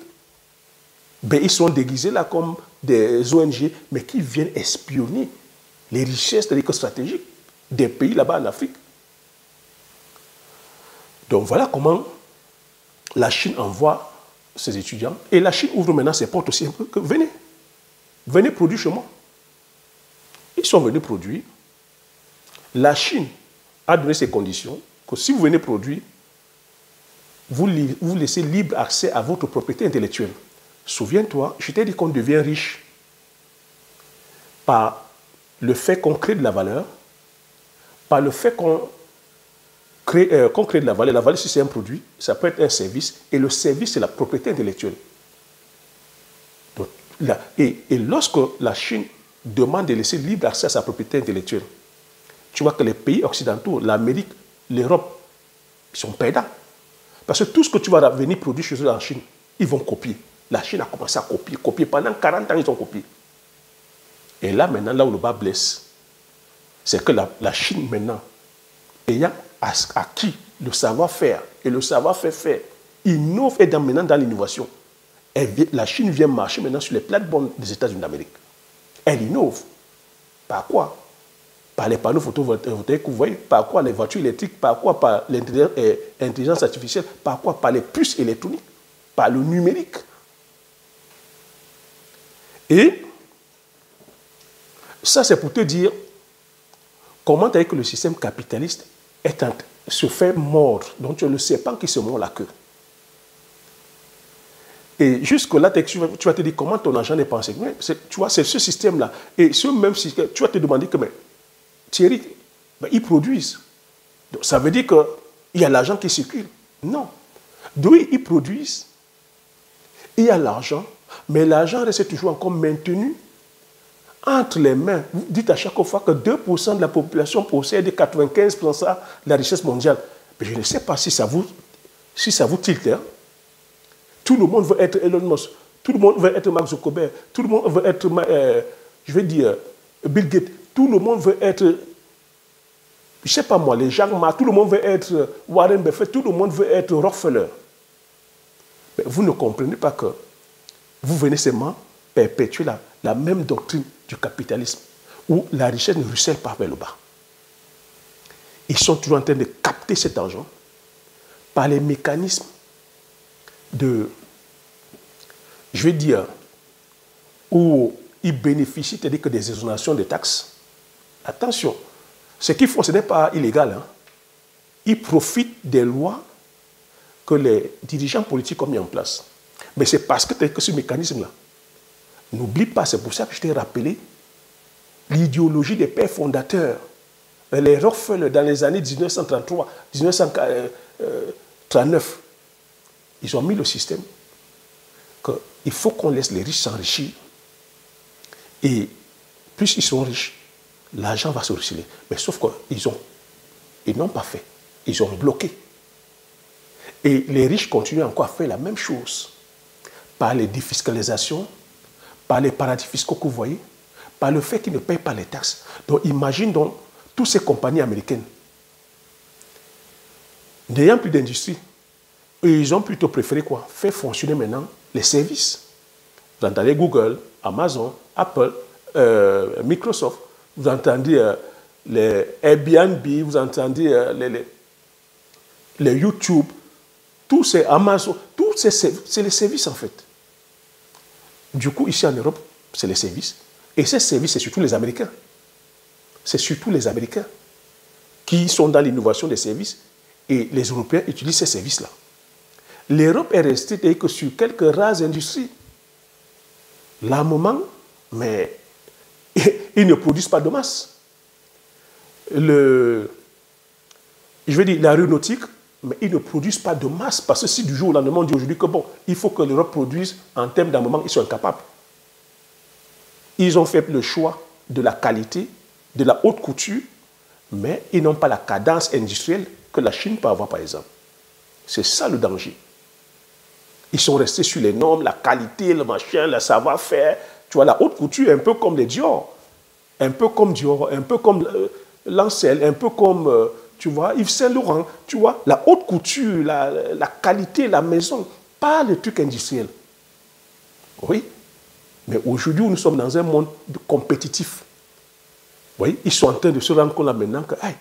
Ben, ils sont déguisés là comme des ONG, mais qui viennent espionner les richesses stratégiques des pays là-bas en Afrique. Donc voilà comment la Chine envoie ses étudiants. Et la Chine ouvre maintenant ses portes aussi un peu. Que venez produire chez moi. Ils sont venus produire. La Chine a donné ces conditions que si vous venez produire, vous laissez libre accès à votre propriété intellectuelle. Souviens-toi, je t'ai dit qu'on devient riche par le fait qu'on crée de la valeur, par le fait qu'on crée de la valeur. La valeur, si c'est un produit, ça peut être un service, et le service, c'est la propriété intellectuelle. Donc, et lorsque la Chine demande de laisser libre accès à sa propriété intellectuelle, tu vois que les pays occidentaux, l'Amérique, l'Europe, ils sont perdants. Parce que tout ce que tu vas venir produire chez eux en Chine, ils vont copier. La Chine a commencé à copier. Pendant 40 ans, ils ont copié. Et là, maintenant, là où le bas blesse, c'est que la Chine, maintenant, ayant acquis le savoir-faire et le savoir-faire, innove et maintenant dans l'innovation. La Chine vient marcher maintenant sur les plates-bandes des États-Unis d'Amérique. Elle innove. Par quoi? Par les panneaux photovoltaïques que vous voyez, par quoi les voitures électriques, par quoi par l'intelligence artificielle, par quoi par les puces électroniques, par le numérique. Et ça, c'est pour te dire comment que le système capitaliste se fait mordre. Donc, tu ne sais pas qui se mord la queue. Et jusque-là, tu vas te dire comment ton argent est pensé. Tu vois, c'est ce système-là. Et ce même système, tu vas te demander que, mais, Thierry, ben, ils produisent. Donc, ça veut dire qu'il y a l'argent qui circule. Non. D'où ils produisent, il y a l'argent, mais l'argent reste toujours encore maintenu entre les mains. Vous dites à chaque fois que 2% de la population possède 95% de la richesse mondiale. Mais je ne sais pas si ça vous tilte. Hein. Tout le monde veut être Elon Musk. Tout le monde veut être Mark Zuckerberg. Tout le monde veut être, je vais dire, Bill Gates. Tout le monde veut être, je ne sais pas moi, les Jack Ma. Tout le monde veut être Warren Buffett. Tout le monde veut être Rockefeller. Mais vous ne comprenez pas que vous venez seulement perpétuer la même doctrine du capitalisme où la richesse ne ruisselle pas vers le bas. Ils sont toujours en train de capter cet argent par les mécanismes de, je vais dire, où ils bénéficient, c'est-à-dire que des exonérations de taxes. Attention, ce qu'ils font, ce n'est pas illégal. Hein. Ils profitent des lois que les dirigeants politiques ont mis en place. Mais c'est parce que ce mécanisme-là, n'oublie pas, c'est pour ça que je t'ai rappelé l'idéologie des pères fondateurs. Les Rockefeller, dans les années 1933, 1939, ils ont mis le système qu'il faut qu'on laisse les riches s'enrichir. Et plus ils sont riches, l'argent va se ruisseler. Mais sauf qu'ils n'ont pas fait. Ils ont bloqué. Et les riches continuent encore à faire la même chose. Par les défiscalisations, par les paradis fiscaux que vous voyez, par le fait qu'ils ne payent pas les taxes. Donc imagine donc toutes ces compagnies américaines, n'ayant plus d'industrie, ils ont plutôt préféré quoi? Faire fonctionner maintenant les services. Vous entendez Google, Amazon, Apple, Microsoft, vous entendez les Airbnb, vous entendez les YouTube, tous ces Amazon, c'est les services en fait. Du coup, ici en Europe, c'est les services. Et ces services, c'est surtout les Américains. C'est surtout les Américains qui sont dans l'innovation des services et les Européens utilisent ces services-là. L'Europe est restée que sur quelques rares industries. Là, à un moment, mais ils ne produisent pas de masse. Je veux dire, l'aéronautique, mais ils ne produisent pas de masse. Parce que si du jour au lendemain, on dit aujourd'hui que bon, il faut que l'Europe produise en termes d'un moment, ils sont incapables. Ils ont fait le choix de la qualité, de la haute couture, mais ils n'ont pas la cadence industrielle que la Chine peut avoir, par exemple. C'est ça le danger. Ils sont restés sur les normes, la qualité, le machin, le savoir-faire. Tu vois, la haute couture, un peu comme les Dior. Un peu comme Dior, un peu comme Lancel, un peu comme, tu vois, Yves Saint Laurent. Tu vois, la haute couture, la qualité, la maison, pas le truc industriel. Oui. Mais aujourd'hui, nous sommes dans un monde compétitif. Oui, ils sont en train de se rendre compte là maintenant que, hey,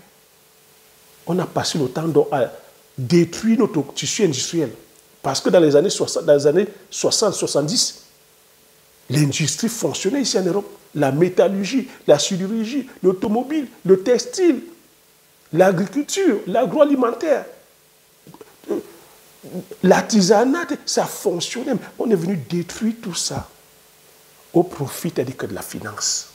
on a passé le temps à détruire notre tissu industriel. Parce que dans les années 60, 70, l'industrie fonctionnait ici en Europe. La métallurgie, la sidérurgie, l'automobile, le textile, l'agriculture, l'agroalimentaire, l'artisanat, ça fonctionnait. On est venu détruire tout ça au profit de la finance.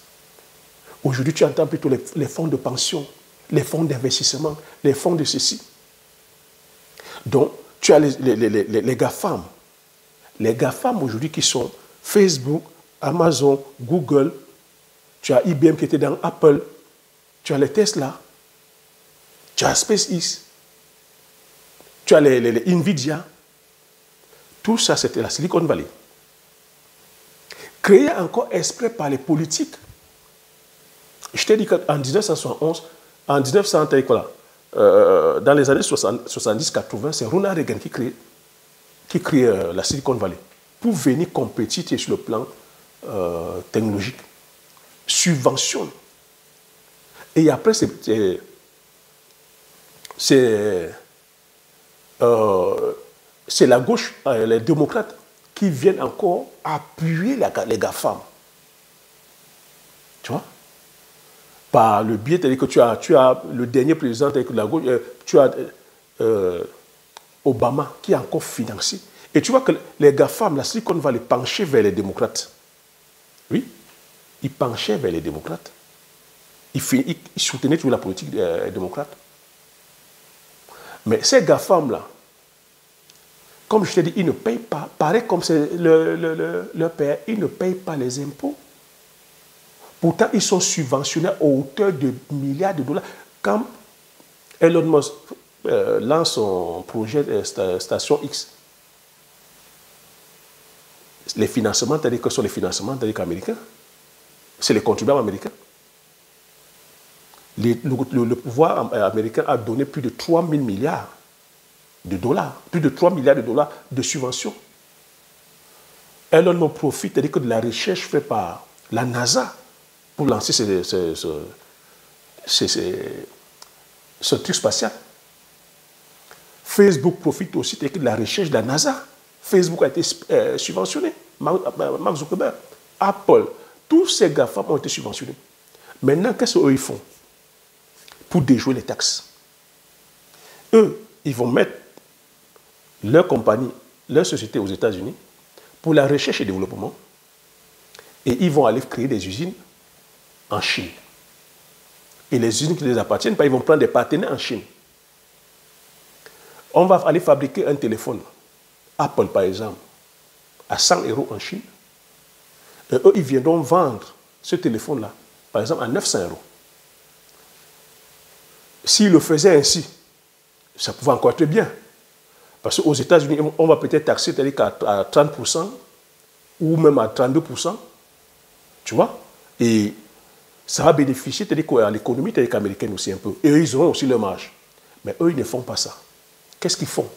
Aujourd'hui, tu entends plutôt les fonds de pension, les fonds d'investissement, les fonds de ceci. Donc, tu as les GAFAM. Les GAFAM aujourd'hui qui sont Facebook, Amazon, Google, tu as IBM qui était dans Apple, tu as les Tesla, tu as SpaceX, tu as les Nvidia. Tout ça, c'était la Silicon Valley. Créé encore exprès par les politiques. Je t'ai dit qu'en 1971, en 1900, dans les années 70-80, c'est Ronald Reagan qui crée la Silicon Valley pour venir compétir sur le plan technologique. Subventionne. Et après, c'est la gauche, les démocrates, qui viennent encore appuyer les GAFAM. Tu vois? Par le biais, c'est-à-dire que tu as le dernier président avec la gauche, tu as Obama qui a encore financé. Et tu vois que les GAFAM, la Silicon Valley, penchaient vers les démocrates. Oui, ils penchaient vers les démocrates. Ils soutenaient toujours la politique des démocrates. Mais ces GAFAM-là, comme je t'ai dit, ils ne payent pas, pareil comme c'est leur père, ils ne payent pas les impôts. Pourtant, ils sont subventionnés à hauteur de milliards de dollars. Quand Elon Musk lance son projet Station X. Les financements, c'est-à-dire que ce sont les financements, c'est-à-dire américains. C'est les contribuables américains. Le pouvoir américain a donné plus de 3 000 milliards de dollars, plus de 3 milliards de dollars de subventions. Elle en profite, c'est-à-dire que de la recherche faite par la NASA pour lancer ce truc spatial. Facebook profite aussi de la recherche de la NASA. Facebook a été subventionné. Mark Zuckerberg, Apple, tous ces GAFAM ont été subventionnés. Maintenant, qu'est-ce qu'eux ils font pour déjouer les taxes? Eux, ils vont mettre leur compagnie, leur société aux États-Unis pour la recherche et développement, et ils vont aller créer des usines en Chine. Et les usines qui ne les appartiennent pas, ils vont prendre des partenaires en Chine. On va aller fabriquer un téléphone, Apple par exemple, à 100 € en Chine. Et eux, ils viendront vendre ce téléphone-là, par exemple, à 900 €. S'ils le faisaient ainsi, ça pouvait encore être bien. Parce qu'aux États-Unis, on va peut-être taxer à 30% ou même à 32%. Tu vois? Et ça va bénéficier à l'économie américaine aussi un peu. Et eux, ils auront aussi leur marge. Mais eux, ils ne font pas ça. Qu'est-ce qu'ils font?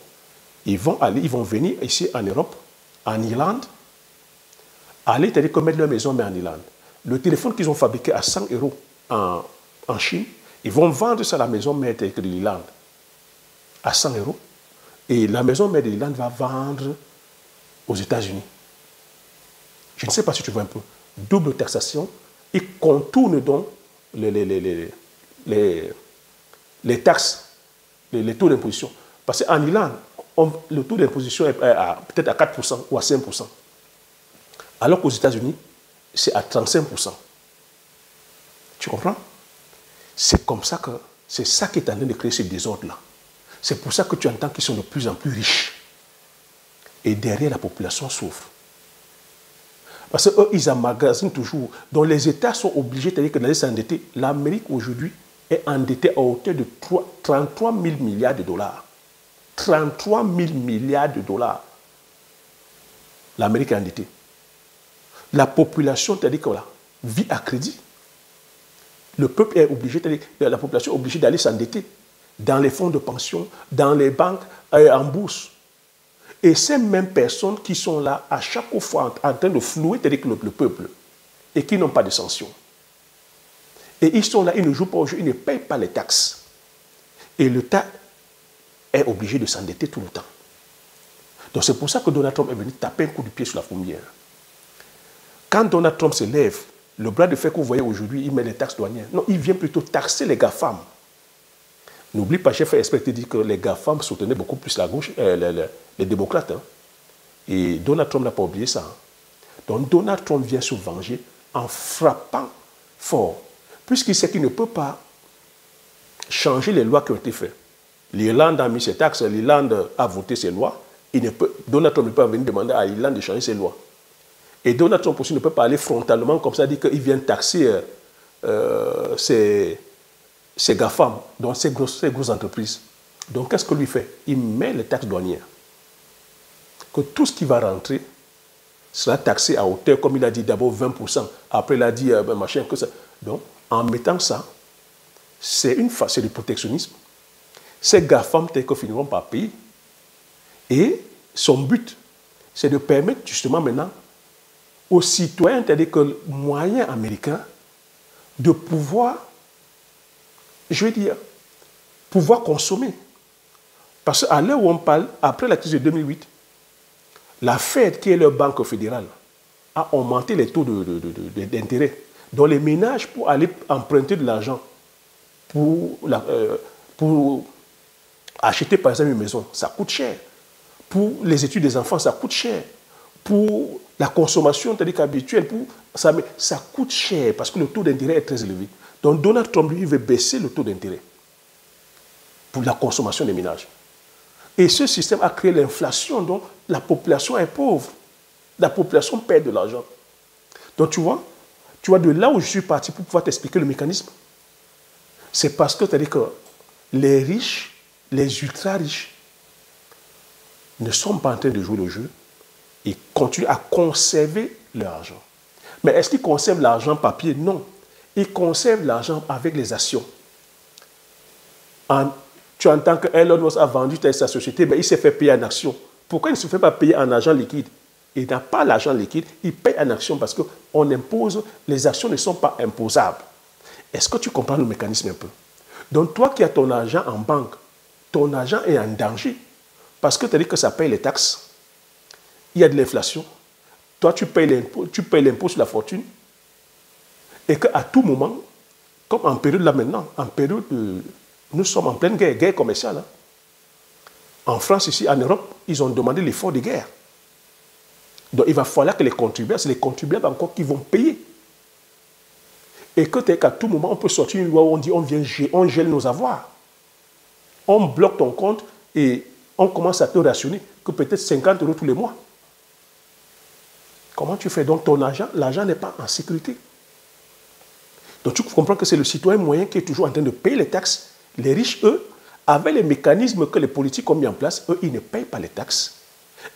Ils vont venir ici en Europe, en Irlande, aller mettre leur maison mais en Irlande. Le téléphone qu'ils ont fabriqué à 100 € en Chine, ils vont vendre ça à la maison mère de l'Irlande à 100 €. Et la maison mère de l'Irlande va vendre aux États-Unis. Je ne sais pas si tu vois un peu. Double taxation. Ils contournent donc les taxes, les taux d'imposition. Parce qu'en Irlande, le taux d'imposition est peut-être à 4% ou à 5%. Alors qu'aux États-Unis, c'est à 35%. Tu comprends? C'est comme ça que c'est ça qui est en train de créer ce désordre-là. C'est pour ça que tu entends qu'ils sont de plus en plus riches. Et derrière, la population souffre. Parce qu'eux, ils emmagasinent toujours. Donc les États sont obligés d'aller s'endetter. L'Amérique aujourd'hui est endettée à hauteur de 33 000 milliards de dollars. 33 000 milliards de dollars. L'Amérique est endettée. La population, c'est-à-dire que voilà, vit à crédit. Le peuple est obligé, la population est obligée d'aller s'endetter dans les fonds de pension, dans les banques, en bourse. Et ces mêmes personnes qui sont là à chaque fois en train de flouer le peuple et qui n'ont pas de sanctions. Et ils sont là, ils ne jouent pas au jeu, ils ne payent pas les taxes. Et l'État est obligé de s'endetter tout le temps. Donc c'est pour ça que Donald Trump est venu taper un coup de pied sur la fourmilière. Quand Donald Trump se lève, le bras de fer que vous voyez aujourd'hui, il met les taxes douanières. Non, il vient plutôt taxer les GAFAM. N'oublie pas, j'ai fait exprès de dire que les GAFAM soutenaient beaucoup plus la gauche, les démocrates. Hein. Et Donald Trump n'a pas oublié ça. Hein. Donc Donald Trump vient se venger en frappant fort, puisqu'il sait qu'il ne peut pas changer les lois qui ont été faites. L'Irlande a mis ses taxes, l'Irlande a voté ses lois. Donald Trump ne peut pas venir demander à l'Irlande de changer ses lois. Et Donald Trump aussi ne peut pas aller frontalement comme ça, dire qu'il vient taxer ces GAFAM, donc ces grosses entreprises. Donc qu'est-ce que lui fait? Il met les taxes douanières. Que tout ce qui va rentrer sera taxé à hauteur, comme il a dit d'abord 20%, après il a dit machin, que ça. Donc en mettant ça, c'est du protectionnisme. Ces GAFAM finiront par payer. Et son but, c'est de permettre justement maintenant aux citoyens, c'est-à-dire que moyens américains, de pouvoir, je veux dire, pouvoir consommer. Parce qu'à l'heure où on parle, après la crise de 2008, la Fed, qui est leur banque fédérale, a augmenté les taux d'intérêt. Donc les ménages, pour aller emprunter de l'argent pour acheter par exemple une maison, ça coûte cher. Pour les études des enfants, ça coûte cher. Pour la consommation, c'est-à-dire habituelle, ça coûte cher parce que le taux d'intérêt est très élevé. Donc Donald Trump, lui, veut baisser le taux d'intérêt pour la consommation des ménages. Et ce système a créé l'inflation, donc la population est pauvre. La population perd de l'argent. Donc tu vois, de là où je suis parti pour pouvoir t'expliquer le mécanisme, c'est parce que, c'est-à-dire que les riches les ultra-riches ne sont pas en train de jouer le jeu. Ils continuent à conserver leur argent. Mais est-ce qu'ils conservent l'argent papier? Non. Ils conservent l'argent avec les actions. Tu entends que Elon Musk a vendu sa société, mais il s'est fait payer en action. Pourquoi il ne se fait pas payer en argent liquide? Il n'a pas l'argent liquide, il paye en action parce qu'on impose, les actions ne sont pas imposables. Est-ce que tu comprends le mécanisme un peu? Donc toi qui as ton argent en banque, ton argent est en danger parce que tu as dit que ça paye les taxes, il y a de l'inflation, toi tu payes l'impôt sur la fortune et qu'à tout moment, comme en période là maintenant, en période nous sommes en pleine guerre commerciale. Hein. En France, ici, en Europe, ils ont demandé l'effort de guerre. Donc, il va falloir que les contribuables encore qui vont payer. Et que qu'à tout moment, on peut sortir une loi où on dit on gèle nos avoirs. On bloque ton compte et on commence à te rationner que peut-être 50 € tous les mois. Comment tu fais? Donc, ton argent, l'argent n'est pas en sécurité. Donc, tu comprends que c'est le citoyen moyen qui est toujours en train de payer les taxes. Les riches, eux, avec les mécanismes que les politiques ont mis en place, eux, ils ne payent pas les taxes.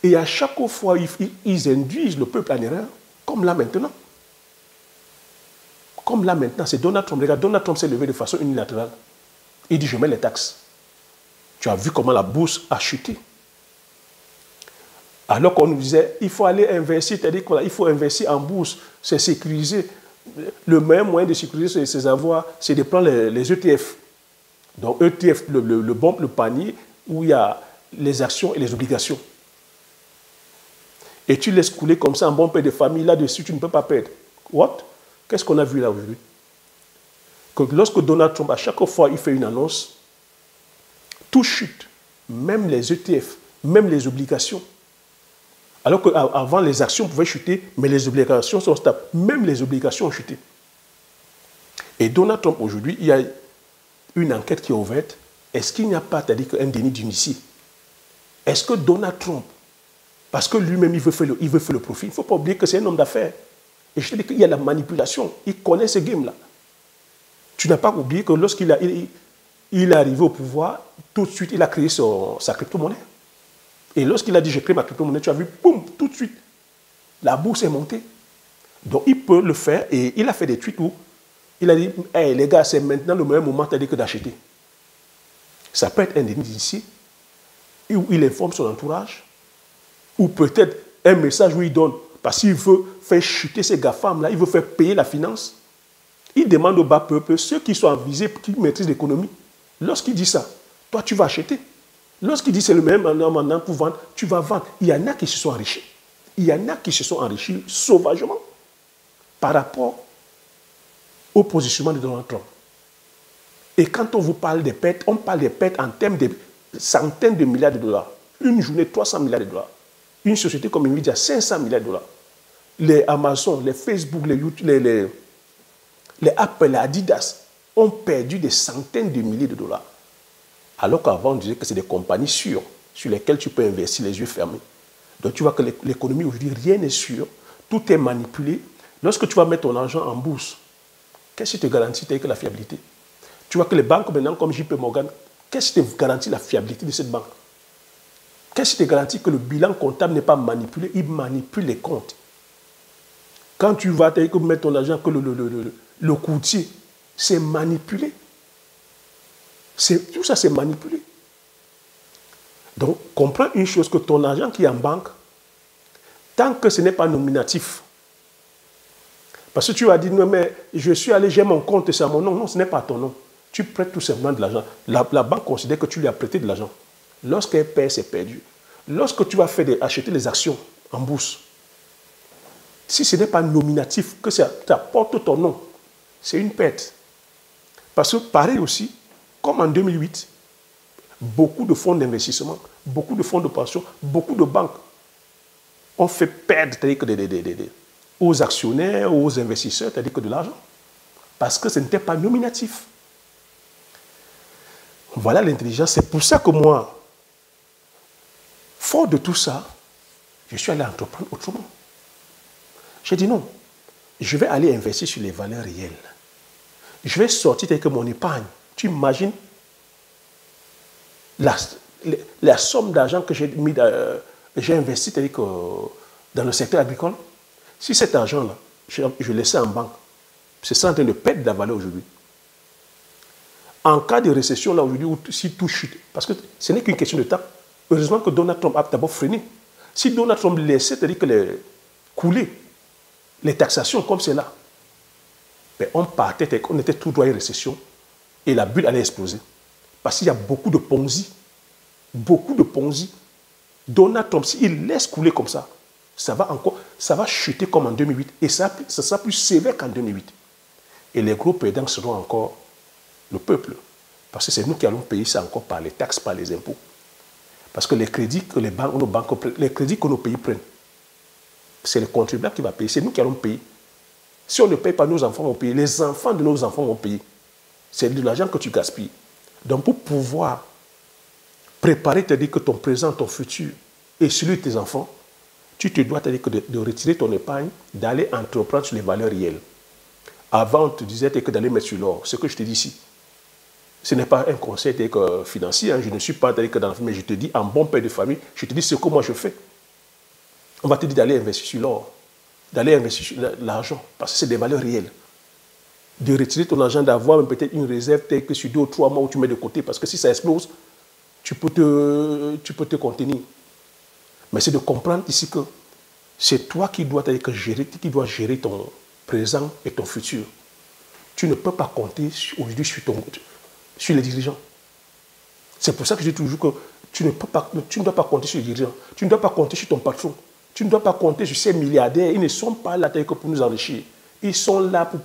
Et à chaque fois, ils induisent le peuple en erreur, comme là maintenant. Comme là maintenant, c'est Donald Trump. Regarde, Donald Trump s'est levé de façon unilatérale. Il dit, je mets les taxes. Tu as vu comment la bourse a chuté. Alors qu'on nous disait, il faut aller investir, c'est-à-dire qu'il faut investir en bourse, c'est sécuriser. Le meilleur moyen de sécuriser ses avoirs, c'est de prendre les ETF. Donc ETF, le panier où il y a les actions et les obligations. Et tu laisses couler comme ça un bon père de famille, là-dessus, tu ne peux pas perdre. What? Qu'est-ce qu'on a vu là aujourd'hui? Que lorsque Donald Trump, à chaque fois, il fait une annonce, tout chute, même les ETF, même les obligations. Alors qu'avant, les actions pouvaient chuter, mais les obligations sont stables. Même les obligations ont chuté. Et Donald Trump, aujourd'hui, il y a une enquête qui est ouverte. Est-ce qu'il n'y a pas, c'est-à-dire un déni d'initié? Est-ce que Donald Trump, parce que lui-même, il veut faire le profit, il ne faut pas oublier que c'est un homme d'affaires. Et je te dis qu'il y a la manipulation. Il connaît ce game-là. Tu n'as pas oublié que lorsqu'il est arrivé au pouvoir, tout de suite, il a créé sa crypto-monnaie. Et lorsqu'il a dit, j'ai créé ma crypto-monnaie, tu as vu, boum, tout de suite, la bourse est montée. Donc, il peut le faire. Et il a fait des tweets où il a dit, hey, les gars, c'est maintenant le meilleur moment que d'acheter. Ça peut être un déni d'initié, où il informe son entourage, ou peut-être un message où il donne, parce qu'il veut faire chuter ces GAFAM-là, il veut faire payer la finance. Il demande au bas peuple, ceux qui sont avisés, qui maîtrisent l'économie, lorsqu'il dit ça, toi, tu vas acheter. Lorsqu'il dit c'est le même maintenant pour vendre, tu vas vendre. Il y en a qui se sont enrichis. Il y en a qui se sont enrichis sauvagement par rapport au positionnement de Donald Trump. Et quand on vous parle des pertes, on parle des pertes en termes de centaines de milliards de dollars. Une journée, 300 milliards de dollars. Une société comme Nvidia, 500 milliards de dollars. Les Amazon, les Facebook, les YouTube, les Apple, les Adidas ont perdu des centaines de milliers de dollars. Alors qu'avant, on disait que c'est des compagnies sûres sur lesquelles tu peux investir les yeux fermés. Donc tu vois que l'économie aujourd'hui, rien n'est sûr. Tout est manipulé. Lorsque tu vas mettre ton argent en bourse, qu'est-ce qui te garantit que la fiabilité? Tu vois que les banques maintenant, comme JP Morgan, qu'est-ce qui te garantit la fiabilité de cette banque? Qu'est-ce qui te garantit que le bilan comptable n'est pas manipulé? Il manipule les comptes. Quand tu vas mettre ton argent, que le courtier, c'est manipulé. Tout ça, c'est manipulé. Donc, comprends une chose, que ton argent qui est en banque, tant que ce n'est pas nominatif, parce que tu as dit, non, mais je suis allé, j'ai mon compte, c'est à mon nom. Non, ce n'est pas ton nom. Tu prêtes tout simplement de l'argent. La banque considère que tu lui as prêté de l'argent. Lorsqu'elle perd, c'est perdu. Lorsque tu vas acheter les actions en bourse, si ce n'est pas nominatif, que ça porte ton nom, c'est une perte. Parce que pareil aussi, comme en 2008, beaucoup de fonds d'investissement, beaucoup de fonds de pension, beaucoup de banques ont fait perdre aux actionnaires, aux investisseurs, c'est-à-dire que de l'argent. Parce que ce n'était pas nominatif. Voilà l'intelligence. C'est pour ça que moi, fort de tout ça, je suis allé entreprendre autrement. J'ai dit non, je vais aller investir sur les valeurs réelles. Je vais sortir avec mon épargne. Tu imagines la somme d'argent que j'ai investi dans le secteur agricole, si cet argent-là, je laissais en banque, c'est ça en train de perdre de la valeur aujourd'hui. En cas de récession, là aujourd'hui, si tout chute, parce que ce n'est qu'une question de temps, heureusement que Donald Trump a d'abord freiné. Si Donald Trump laissait couler les taxations comme c'est là, ben on était tout droit à une récession et la bulle allait exploser. Parce qu'il y a beaucoup de Ponzi. Beaucoup de Ponzi. Donald Trump, s'il laisse couler comme ça, ça va chuter comme en 2008 et ça sera plus sévère qu'en 2008. Et les gros perdants seront encore le peuple. Parce que c'est nous qui allons payer ça encore par les taxes, par les impôts. Parce que les crédits que les crédits que nos pays prennent, c'est le contribuable qui va payer. C'est nous qui allons payer. Si on ne paye pas, nos enfants vont payer. Les enfants de nos enfants vont payer. C'est de l'argent que tu gaspilles. Donc pour pouvoir préparer, c'est-à-dire que ton présent, ton futur et celui de tes enfants, tu te dois, c'est-à-dire que de retirer ton épargne, d'aller entreprendre sur les valeurs réelles. Avant, on te disait que d'aller mettre sur l'or. Ce que je te dis ici, ce n'est pas un conseil financier. Hein. Je ne suis pas dans la famille, mais je te dis, en bon père de famille, je te dis ce que moi je fais. On va te dire d'aller investir sur l'or, d'aller investir sur l'argent, parce que c'est des valeurs réelles. De retirer ton argent, d'avoir peut-être une réserve telle que sur 2 ou 3 mois où tu mets de côté, parce que si ça explose, tu peux te contenir. Mais c'est de comprendre ici que c'est toi qui dois gérer ton présent et ton futur. Tu ne peux pas compter aujourd'hui sur les dirigeants. C'est pour ça que je dis toujours que tu ne dois pas compter sur les dirigeants. Tu ne dois pas compter sur ton patron. Tu ne dois pas compter sur ces milliardaires. Ils ne sont pas là pour nous enrichir. Ils sont là pour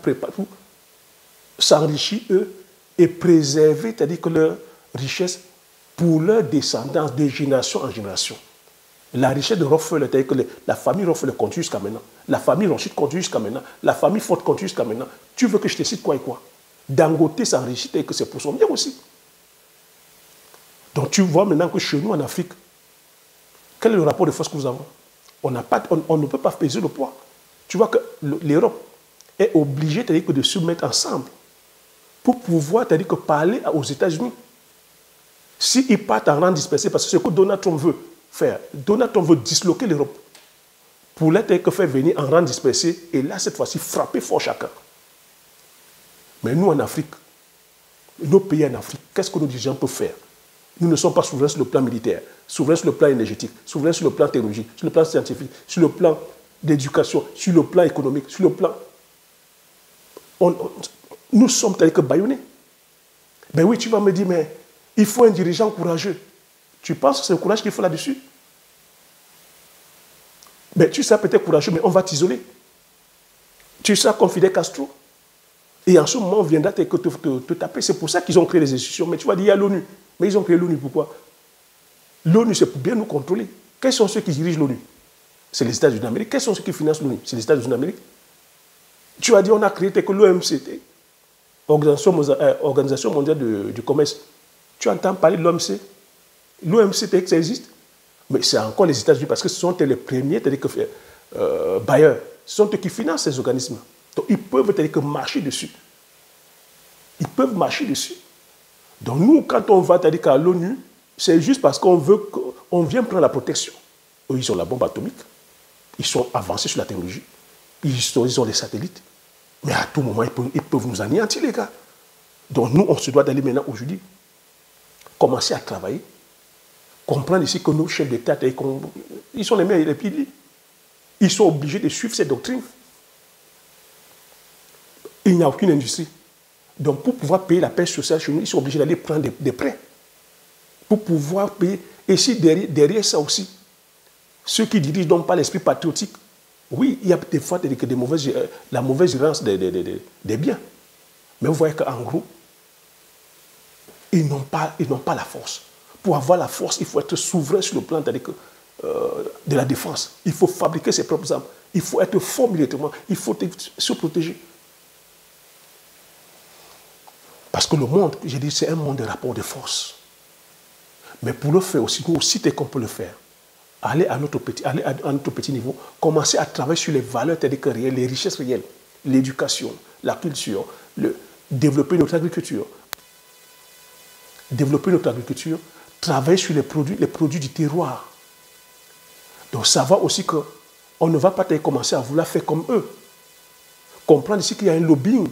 s'enrichir, eux, et préserver, c'est-à-dire que leur richesse pour leur descendance de génération en génération. La richesse de Rockefeller, c'est-à-dire que la famille Rockefeller continue jusqu'à maintenant. La famille Rothschild continue jusqu'à maintenant. La famille Ford continue jusqu'à maintenant. Tu veux que je te cite quoi et quoi? Dangote s'enrichit et que c'est pour son bien aussi. Donc tu vois maintenant que chez nous en Afrique, quel est le rapport de force que nous avons? On ne peut pas peser le poids. Tu vois que l'Europe est obligée de se mettre ensemble pour pouvoir parler aux États-Unis. S'ils partent en rang dispersé, parce que c'est ce que Donald Trump veut faire. Donald Trump veut disloquer l'Europe pour faire venir en rang dispersé et là, cette fois-ci, frapper fort chacun. Mais nous, en Afrique, nos pays en Afrique, qu'est-ce que nos dirigeants peuvent faire? Nous ne sommes pas souverains sur le plan militaire, souverains sur le plan énergétique, souverains sur le plan technologique, sur le plan scientifique, sur le plan d'éducation, sur le plan économique, sur le plan... Nous sommes tels que bâillonnés. Ben oui, tu vas me dire, mais il faut un dirigeant courageux. Tu penses que c'est le courage qu'il faut là-dessus? Ben tu seras peut-être courageux, mais on va t'isoler. Tu seras comme Fidel Castro. Et en ce moment, on viendra te taper. C'est pour ça qu'ils ont créé les institutions. Mais tu vas dire, il y a l'ONU. Mais ils ont créé l'ONU, pourquoi? L'ONU, c'est pour bien nous contrôler. Quels sont ceux qui dirigent l'ONU? C'est les États-Unis d'Amérique. Quels sont ceux qui financent l'ONU? C'est les États-Unis d'Amérique. Tu as dit, on a créé que l'OMC, Organisation mondiale du commerce. Tu entends parler de l'OMC? L'OMC, ça existe? Mais c'est encore les États-Unis parce que ce sont les premiers bailleurs. Ce sont eux qui financent ces organismes. Donc, ils peuvent marcher dessus. Ils peuvent marcher dessus. Donc, nous, quand on va à l'ONU, c'est juste parce qu'on vient prendre la protection. Eux, ils ont la bombe atomique. Ils sont avancés sur la technologie. Ils ont les satellites. Mais à tout moment, ils peuvent nous anéantir, les gars. Donc, nous, on se doit d'aller maintenant, aujourd'hui, commencer à travailler, comprendre ici que nos chefs d'État, ils sont les meilleurs et les piliers. Ils sont obligés de suivre cette doctrine. Il n'y a aucune industrie. Donc, pour pouvoir payer la paix sociale chez nous, ils sont obligés d'aller prendre des prêts. Pour pouvoir payer. Et si derrière ça aussi, ceux qui dirigent n'ont pas l'esprit patriotique, oui, il y a des fois la mauvaise gérance des biens. Mais vous voyez qu'en gros, ils n'ont pas la force. Pour avoir la force, il faut être souverain sur le plan de la défense. Il faut fabriquer ses propres armes. Il faut être fort militairement. Il faut se protéger. Parce que le monde, j'ai dit, c'est un monde de rapport de force. Mais pour le faire aussi, nous aussi, dès qu'on peut le faire, aller à notre petit niveau, commencer à travailler sur les valeurs réelles, les richesses réelles, l'éducation, la culture, développer notre agriculture. Développer notre agriculture, travailler sur les produits du terroir. Donc savoir aussi qu'on ne va pas commencer à vouloir faire comme eux. Comprendre ici qu'il y a un lobbying.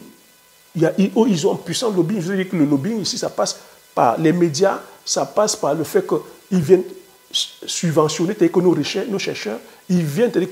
Ils ont un puissant lobbying. Je veux dire que le lobbying ici, ça passe par les médias, ça passe par le fait qu'ils viennent subventionner que nos chercheurs, ils viennent donner